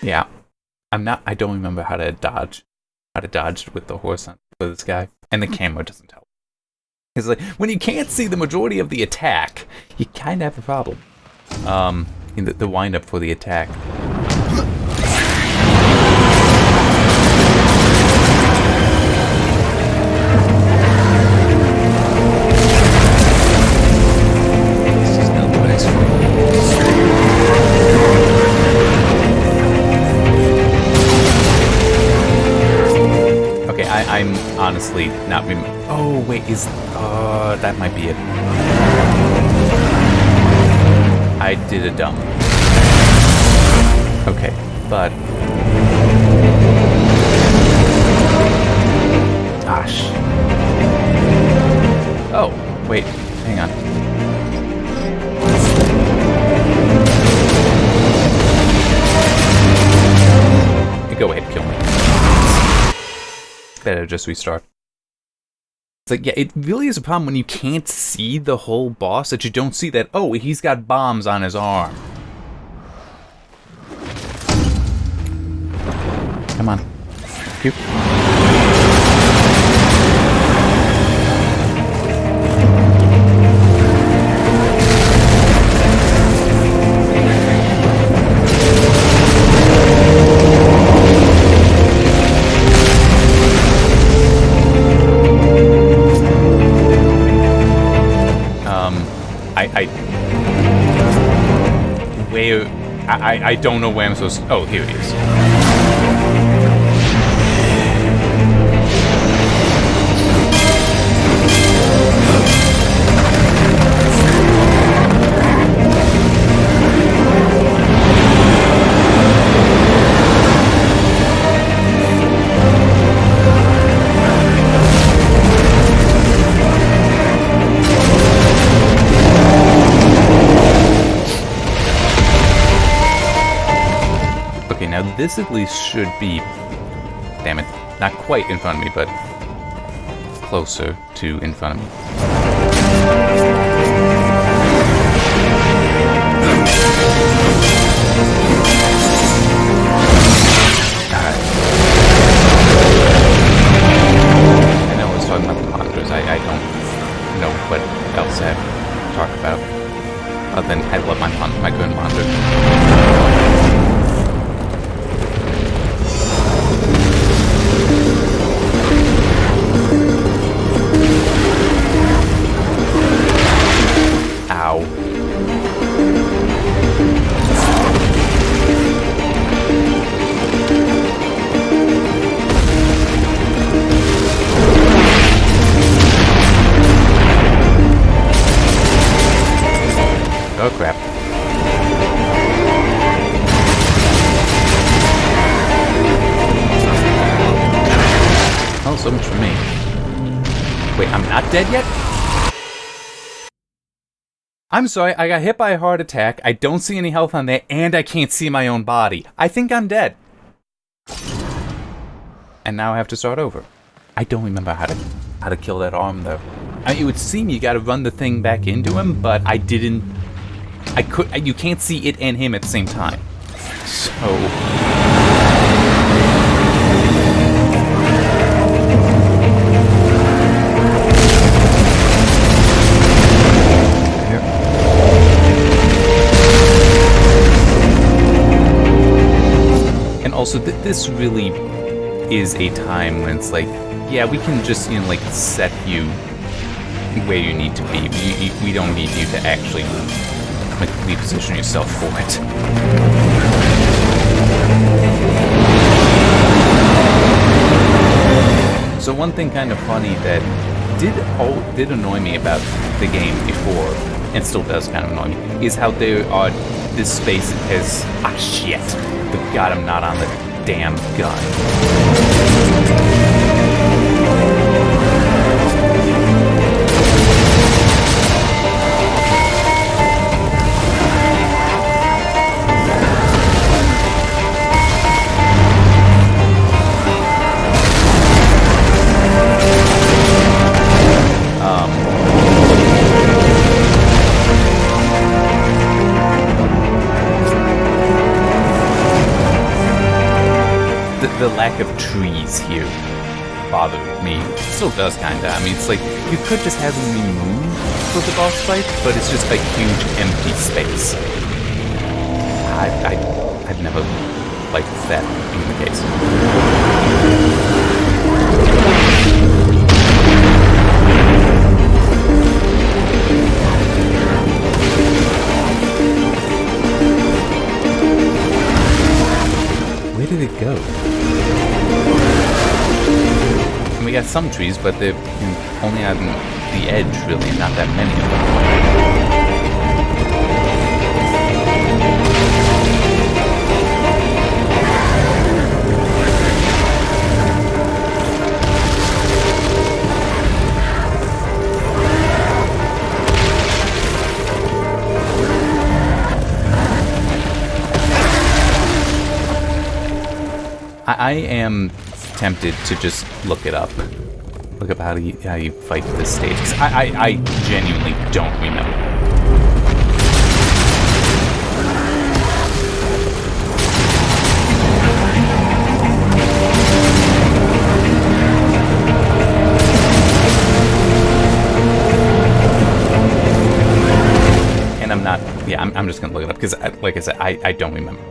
Yeah. I don't remember how to dodge with the horse for this guy. And the camera doesn't help. It's like, when you can't see the majority of the attack, you kind of have a problem. In the wind-up for the attack. This is no place for me. Okay, I'm honestly not... Oh, wait. is... that might be it. I did a dumb. Okay, but... Gosh. Oh, wait, hang on. Go ahead, kill me. Better just restart. It's like, yeah, it really is a problem when you can't see the whole boss, that you don't see that, oh, he's got bombs on his arm. Come on. Phew. I don't know where I'm supposed to... Oh, here he is. Now this at least should be, damn it, not quite in front of me, but closer to in front of me. Alright. I know I was talking about the monitors. I don't know what else I have to talk about. Other than I love my good monitor. Ow. Oh crap. Oh, so much for me. Wait, I'm not dead yet? I'm sorry, I got hit by a heart attack, I don't see any health on there, and I can't see my own body. I think I'm dead. And now I have to start over. I don't remember how to kill that arm, though. I mean, it would seem you gotta run the thing back into him, but I didn't... you can't see it and him at the same time. So... Also, this really is a time when it's like, yeah, we can just, you know, like, set you where you need to be. We don't need you to actually, like, reposition yourself for it. So one thing kind of funny that did annoy me about the game before, and still does kind of annoy me, is how there are this space that has... Ah, shit. But God, I'm not on the damn gun. The lack of trees here bothered me. Still does, kinda. I mean, it's like, you could just have them removed for the boss fight, but it's just a huge empty space. I've never liked that being the case. Where did it go? And we got some trees, but they're only on the edge, really, not that many of them. I am tempted to just look it up. Look up how you fight this stage. 'Cause I genuinely don't remember. And I'm not... Yeah, I'm just gonna look it up, because, like I said, I don't remember.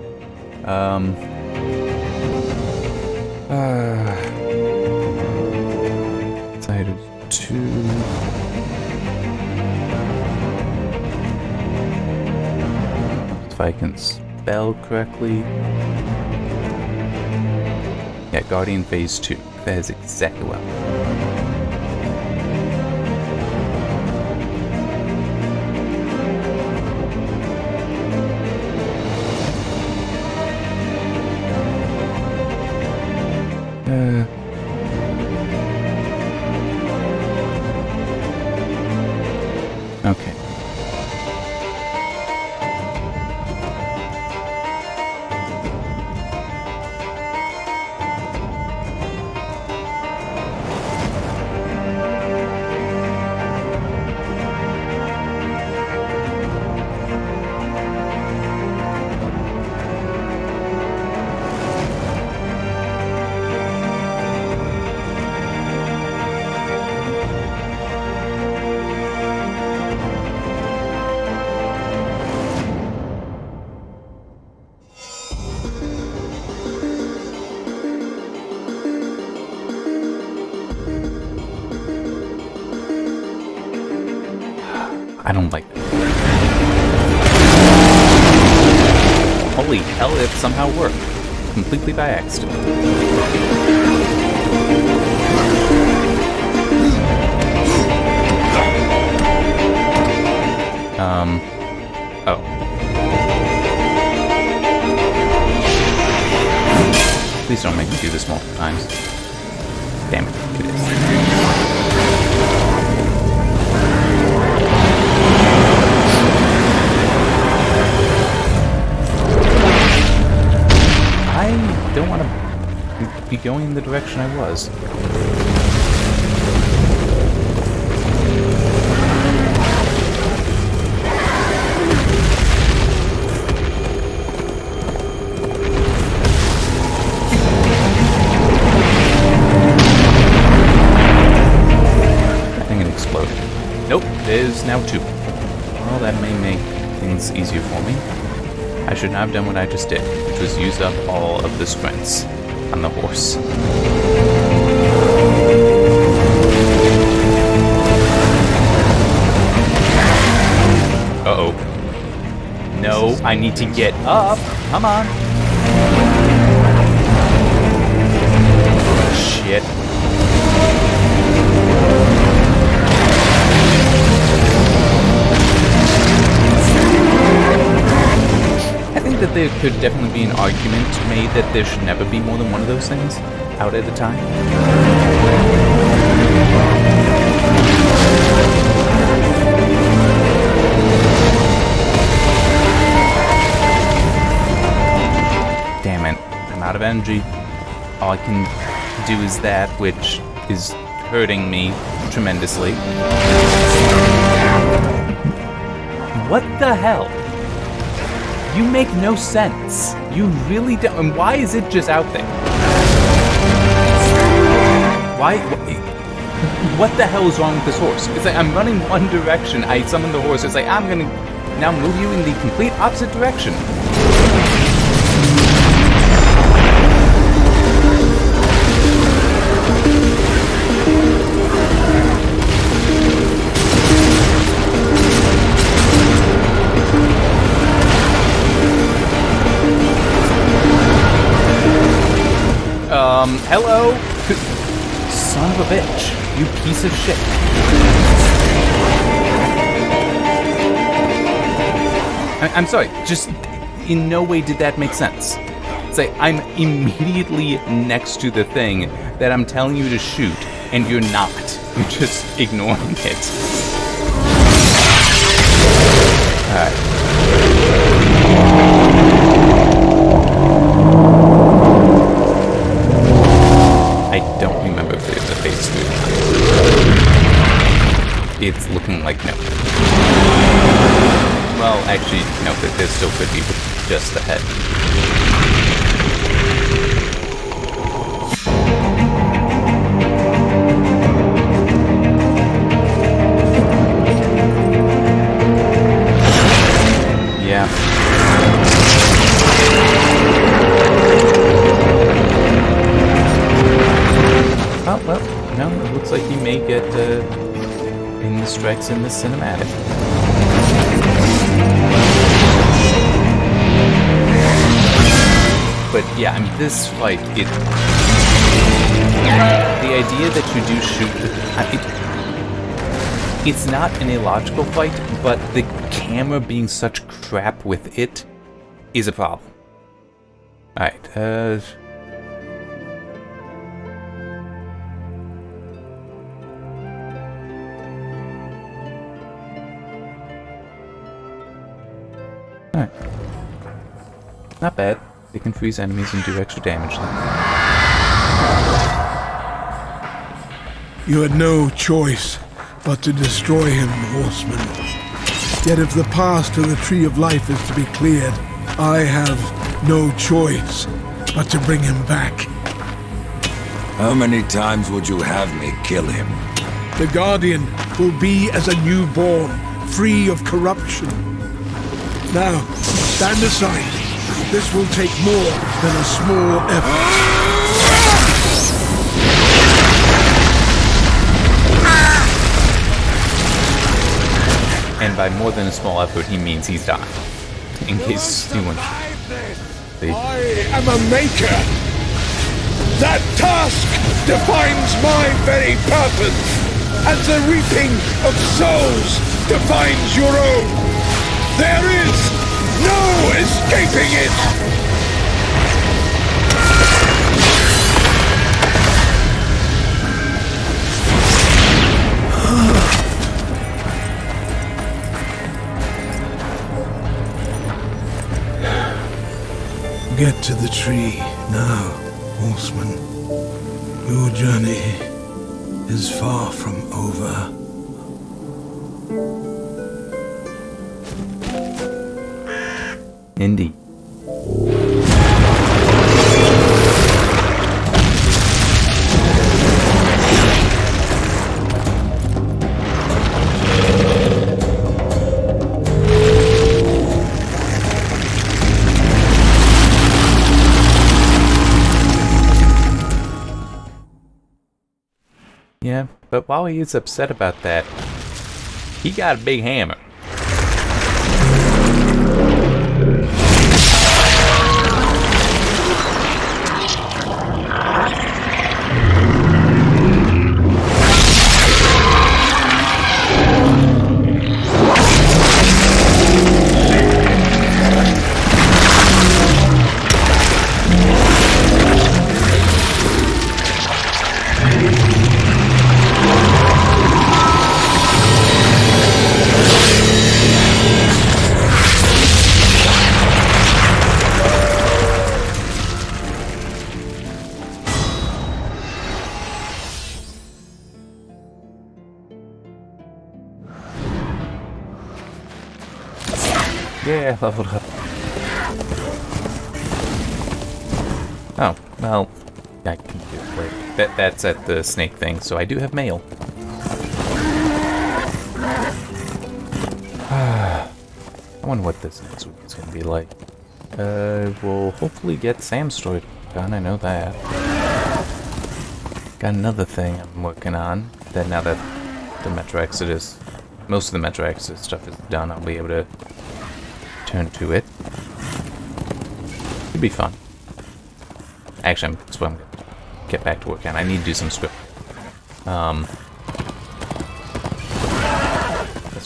Darksiders 2. If I can spell correctly. Yeah, Guardian Phase 2. That is exactly well. Okay. I don't like that. Holy hell, it somehow worked. Completely by accident. Oh. Please don't make me do this multiple times. Damn it, it is. I don't want to be going in the direction I was. I think it exploded. Nope, there's now two. Well, that may make things easier for me. I should not have done what I just did, which was use up all of the sprints on the horse. Uh-oh. No, I need to get up. Come on. Shit. I think that there could definitely be an argument made that there should never be more than one of those things out at a time. Damn it, I'm out of energy. All I can do is that, which is hurting me tremendously. What the hell? You make no sense. You really don't. And why is it just out there? Why? What the hell is wrong with this horse? It's like I'm running one direction. I summon the horse. It's like I'm gonna now move you in the complete opposite direction. Hello? Son of a bitch. You piece of shit. I'm sorry, just in no way did that make sense. It's like, I'm immediately next to the thing that I'm telling you to shoot, and you're not. You're just ignoring it. Alright. I don't remember if there's a phase 3 or not. It's looking like no. Well, actually, no, there still could be with just the head. Yeah. Oh, well, no, it looks like he may get in the strikes in the cinematic. But yeah, I mean, this fight, the idea that you do shoot, it's not an illogical fight, but the camera being such crap with it is a problem. Alright, Alright. Not bad. They can freeze enemies and do extra damage then. You had no choice but to destroy him, horseman. Yet if the path to the Tree of Life is to be cleared, I have no choice but to bring him back. How many times would you have me kill him? The Guardian will be as a newborn, free of corruption. Now, stand aside. This will take more than a small effort. And by more than a small effort, he means he's dying. In case anyone... I am a maker. That task defines my very purpose, as the reaping of souls defines your own. There is no escaping it! Get to the tree now, horseman. Your journey is far from over. Indeed. Yeah, but while he is upset about that, he got a big hammer. Yeah, leveled up. Oh, well, I can do it later. That's at the snake thing, so I do have mail. I wonder what this next week is going to be like. We'll hopefully get Sam's story done, I know that. Got another thing I'm working on, that now that the Metro Exodus, most of the Metro Exodus stuff is done, I'll be able to turn to it. It'd be fun. Actually, that's what I'm gonna get back to work on. I need to do some script. So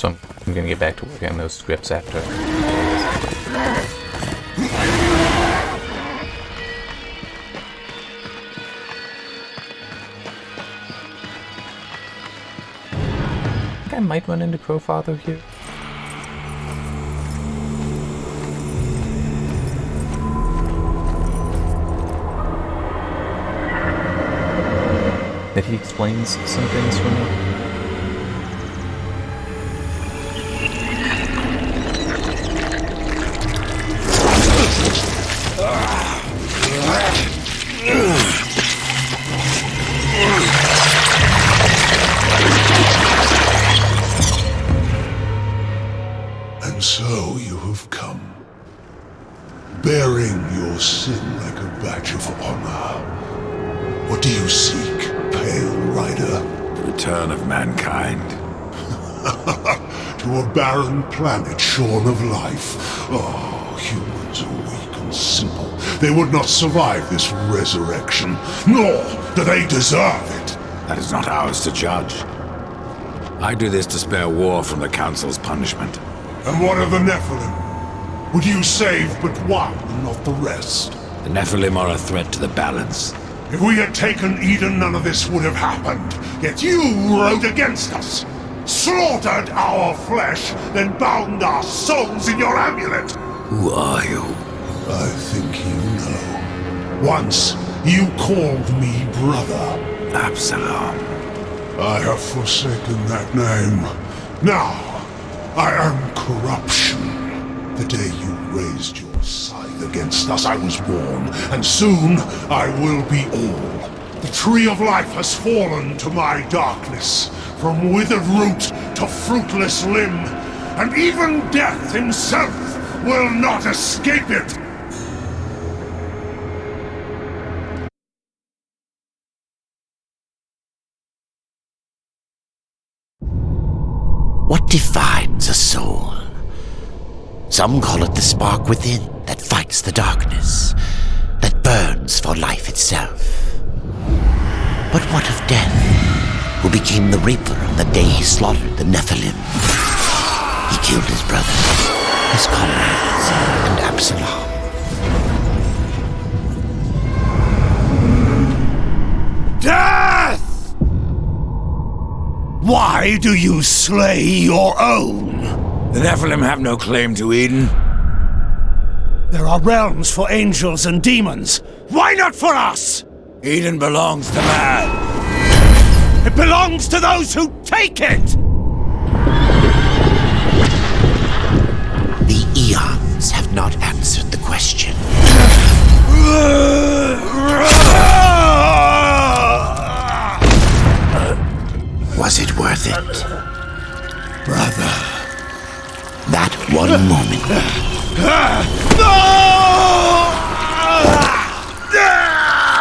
I'm gonna get back to working on those scripts after. I think I might run into Crowfather here. That he explains some things for me. And so you have come, bearing your sin like a badge of honor. What do you seek, Pale Rider? The return of mankind. To a barren planet shorn of life. Oh, humans are weak and simple. They would not survive this resurrection, nor do they deserve it. That is not ours to judge. I do this to spare war from the Council's punishment. And what of the Nephilim? Would you save but one and not the rest? The Nephilim are a threat to the balance. If we had taken Eden, none of this would have happened. Yet you rode against us, slaughtered our flesh, then bound our souls in your amulet. Who are you? I think you know. Once, you called me brother. Absalom. I have forsaken that name. Now, I am corruption. The day you raised your scythe against us, I was born, and soon I will be all. The tree of life has fallen to my darkness, from withered root to fruitless limb, and even death himself will not escape it. What defines a soul? Some call it the spark within that fights the darkness, that burns for life itself. But what of Death, who became the Reaper on the day he slaughtered the Nephilim? He killed his brother, his comrades, and Absalom. Death! Why do you slay your own? The Nephilim have no claim to Eden. There are realms for angels and demons. Why not for us? Eden belongs to man. It belongs to those who take it! The eons have not answered the question. Was it worth it? Brother. That one moment.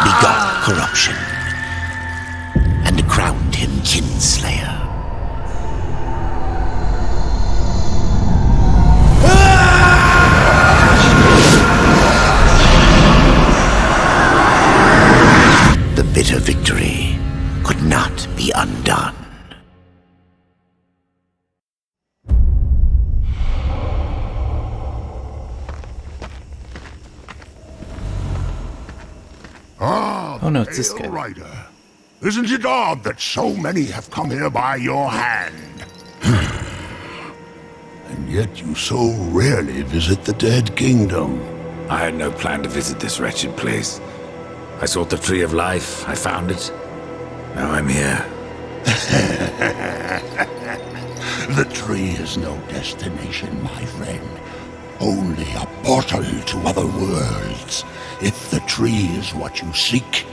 Begot corruption. And crowned him Kinslayer. The bitter victory could not be undone. Oh no, it's this Pale guy. Rider. Isn't it odd that so many have come here by your hand? And yet you so rarely visit the Dead Kingdom. I had no plan to visit this wretched place. I sought the Tree of Life. I found it. Now I'm here. The tree is no destination, my friend. Only a portal to other worlds. If the tree is what you seek,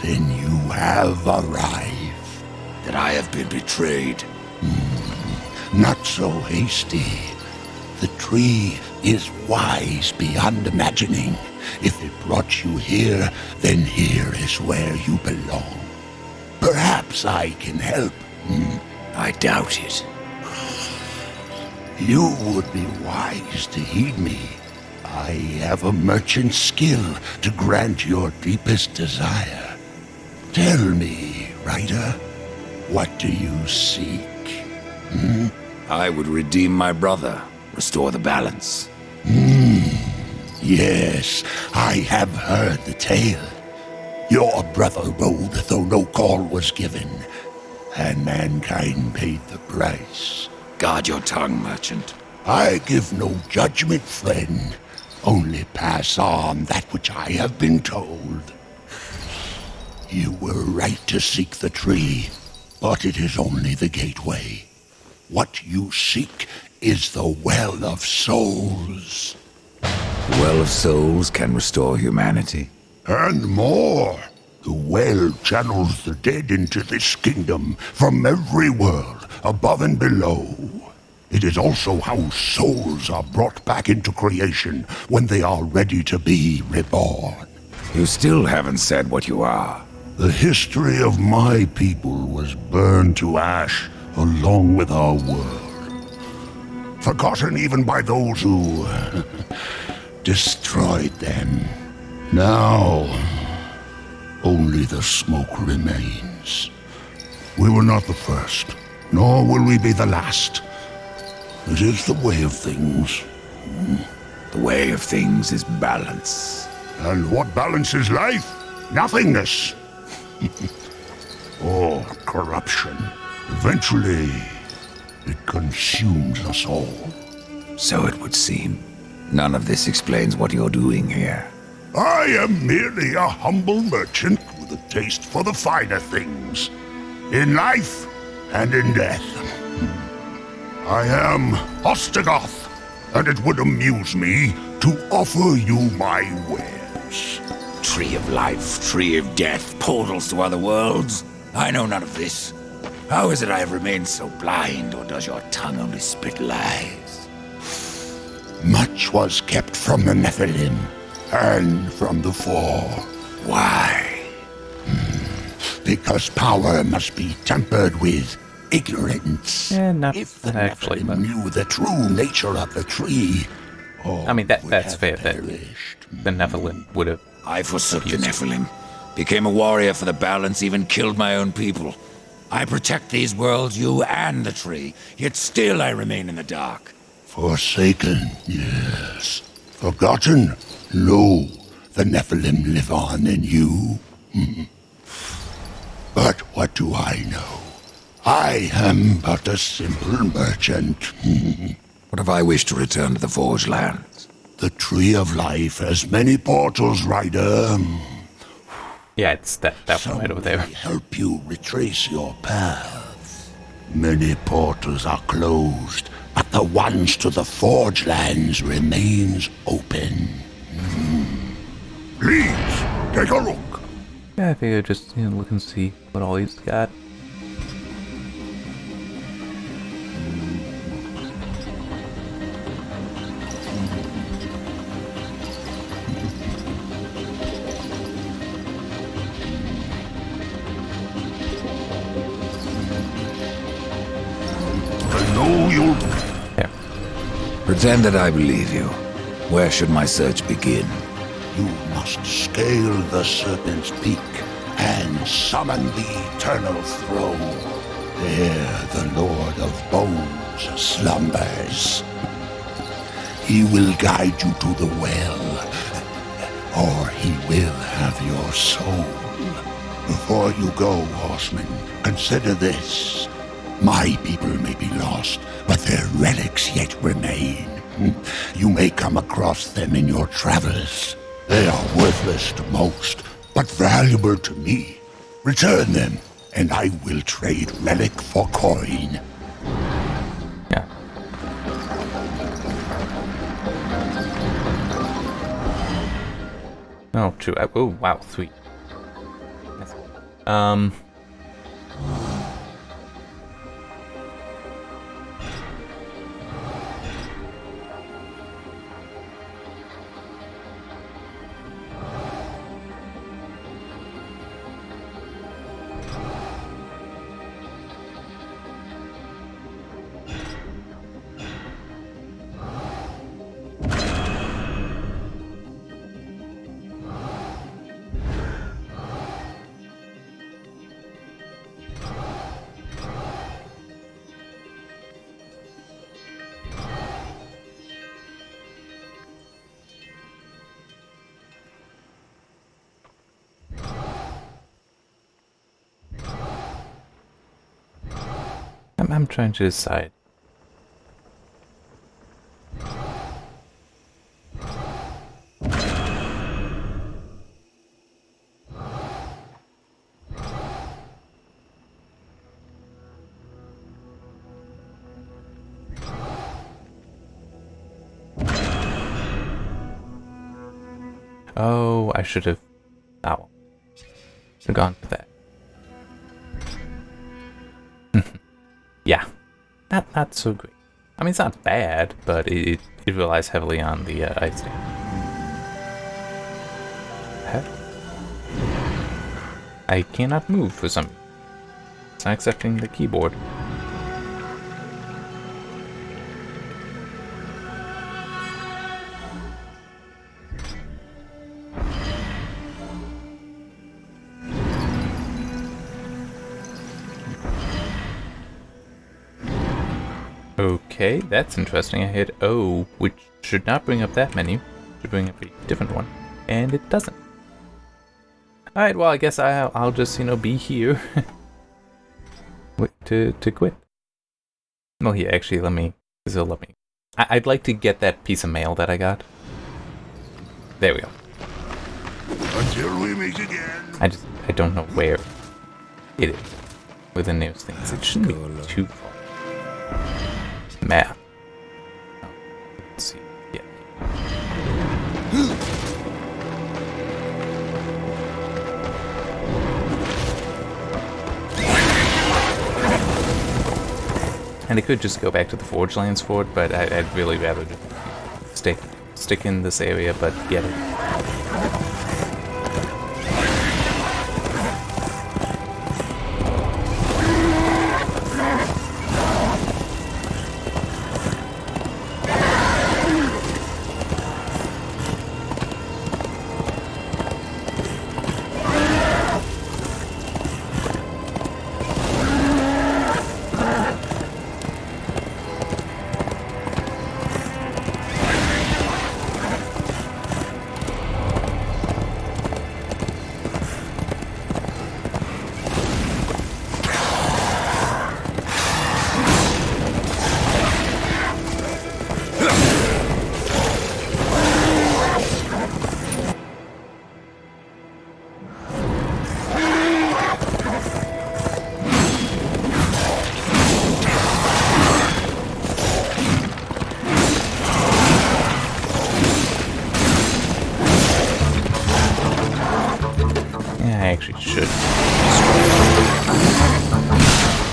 then you have arrived. That I have been betrayed. Not so hasty. The tree is wise beyond imagining. If it brought you here, then here is where you belong. Perhaps I can help. I doubt it. You would be wise to heed me. I have a merchant's skill to grant your deepest desire. Tell me, Ryder, What do you seek? I would redeem my brother, restore the balance. Yes, I have heard the tale. Your brother rode though no call was given, and mankind paid the price. Guard your tongue, merchant. I give no judgment, friend. Only pass on that which I have been told. You were right to seek the tree, but it is only the gateway. What you seek is the Well of Souls. The Well of Souls can restore humanity. And more. The well channels the dead into this kingdom from every world, above and below. It is also how souls are brought back into creation when they are ready to be reborn. You still haven't said what you are. The history of my people was burned to ash along with our world. Forgotten even by those who destroyed them. Now, only the smoke remains. We were not the first, nor will we be the last. It is the way of things. The way of things is balance. And what balances life? Nothingness. Or corruption. Eventually, it consumes us all. So it would seem. None of this explains what you're doing here. I am merely a humble merchant with a taste for the finer things. In life and in death. I am Ostagoth, and it would amuse me to offer you my wares. Tree of life, tree of death, portals to other worlds. I know none of this. How is it I have remained so blind, or does your tongue only spit lies? Much was kept from the Nephilim, and from the Four. Why? Because power must be tempered with ignorance. Not If the actually, Nephilim but knew the true nature of the tree, I mean that's have fair. That perished. the Nephilim would have. I forsook the Nephilim, became a warrior for the balance, even killed my own people. I protect these worlds, you and the tree, yet still I remain in the dark. Forsaken, yes. Forgotten? No. The Nephilim live on in you. But what do I know? I am but a simple merchant. What if I wish to return to the Forge Lands? The Tree of Life has many portals, Rider. Yeah, it's that one right over there. Some may help you retrace your path. Many portals are closed, but the ones to the Forge Lands remains open. Please, take a look. Yeah, I figured just look and see what all he's got. I know you'll... There. Pretend that I believe you. Where should my search begin? You must scale the Serpent's Peak and summon the Eternal Throne. There the Lord of Bones slumbers. He will guide you to the well, or he will have your soul. Before you go, horseman, consider this. My people may be lost, but their relics yet remain. You may come across them in your travels. They are worthless to most, but valuable to me. Return them, and I will trade relic for coin. Yeah. Oh, true. Oh, wow, sweet. Yes. I'm trying to decide. Oh, I should have. Oh, should have gone for that. Yeah, not so great. I mean, it's not bad, but it relies heavily on the ice dam. Heck? I cannot move for some reason. It's not accepting the keyboard. Okay, that's interesting. I hit O, which should not bring up that menu. Should bring up a different one, and it doesn't. All right, well, I guess I'll just be here. Wait, to quit. Well, here, actually, let me. I'd like to get that piece of mail that I got. There we go. Until we meet again. I don't know where it is within those things. It shouldn't be too far. Map. Oh, let's see. Yeah. And I could just go back to the Forge Lands for it, but I'd really rather just stick in this area, but get it.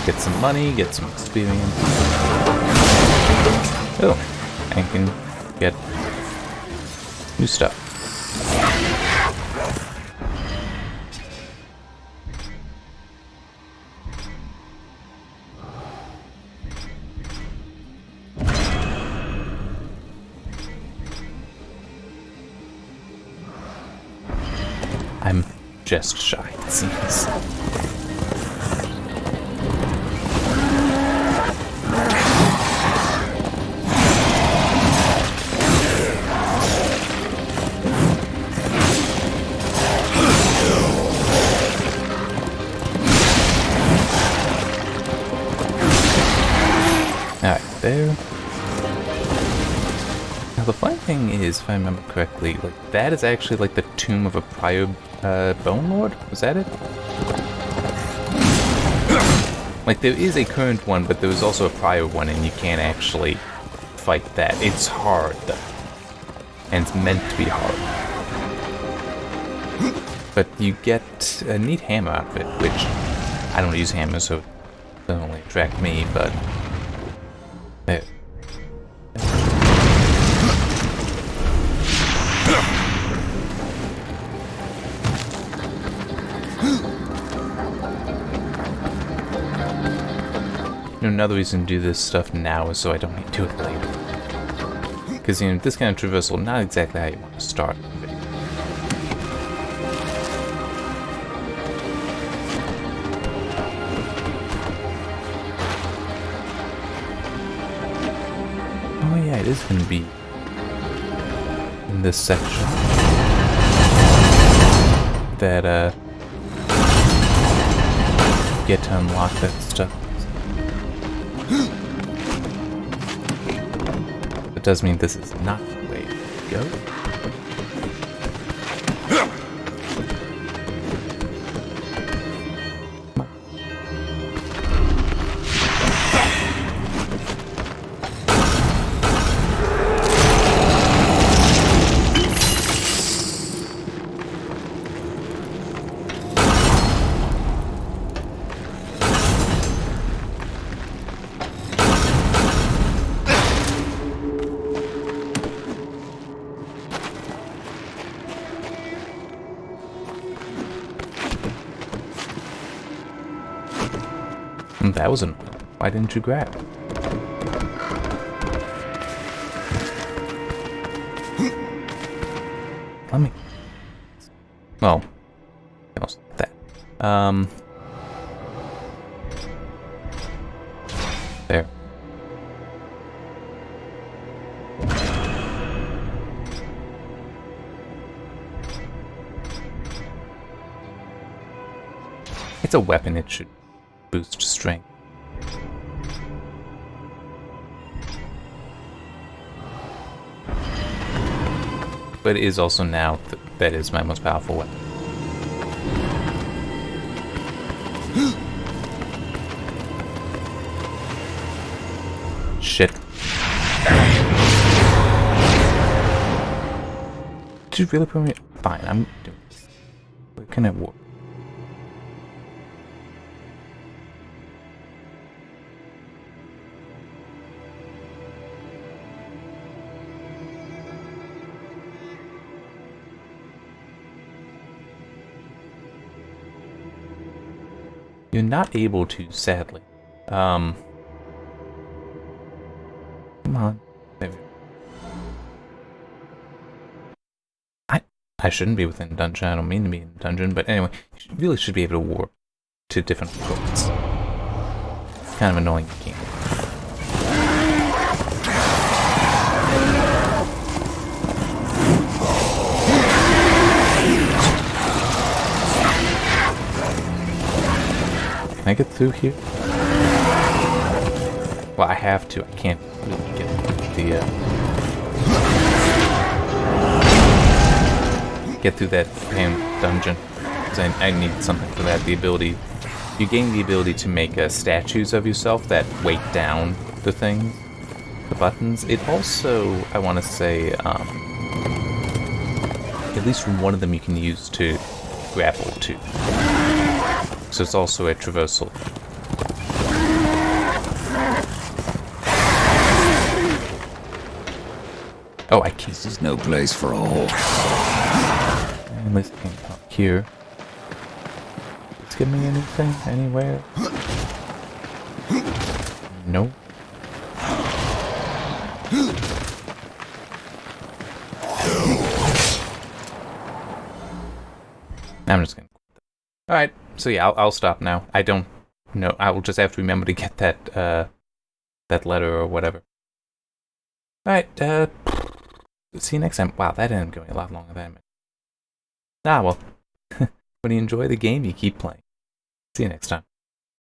Get some money, get some experience. Oh, and can get new stuff. I'm just shy, it seems. Alright, there. Now the funny thing is, if I remember correctly, like that is actually like the tomb of a prior Bone Lord? Was that it? Like there is a current one, but there was also a prior one, and you can't actually fight that. It's hard though, and it's meant to be hard. But you get a neat hammer outfit, which I don't use hammers, so it doesn't really attract me. But there. Another reason to do this stuff now is so I don't need to do it later. Because, this kind of traversal, not exactly how you want to start the video. Oh yeah, it is going to be in this section that, get to unlock that stuff. It does mean this is not the way to go. That was annoying. Why didn't you grab? Let me. Well, I also that. There. It's a weapon. It should boost strength. But it is also now that is my most powerful weapon. Shit. Did you really put me? Fine, I'm doing this. Where can it work? You're not able to, sadly. Come on. There we go. I shouldn't be within a dungeon. I don't mean to be in a dungeon, but anyway, you really should be able to warp to different worlds. It's kind of annoying you can't. Can I get through here? Well, I have to. I can't really get through that damn dungeon. Because I need something for that. The ability... You gain the ability to make statues of yourself that weight down the things. The buttons. It also, I want to say, at least one of them you can use to grapple to. So it's also a traversal. Oh, I can't. This is no place for a horse. At least I can come here. It's give me anything? Anywhere? No. I'm just gonna quit that. Alright. So yeah, I'll stop now. I don't know. I will just have to remember to get that that letter or whatever. All right. See you next time. Wow, that ended up going a lot longer than I meant. Ah, well. When you enjoy the game, you keep playing. See you next time.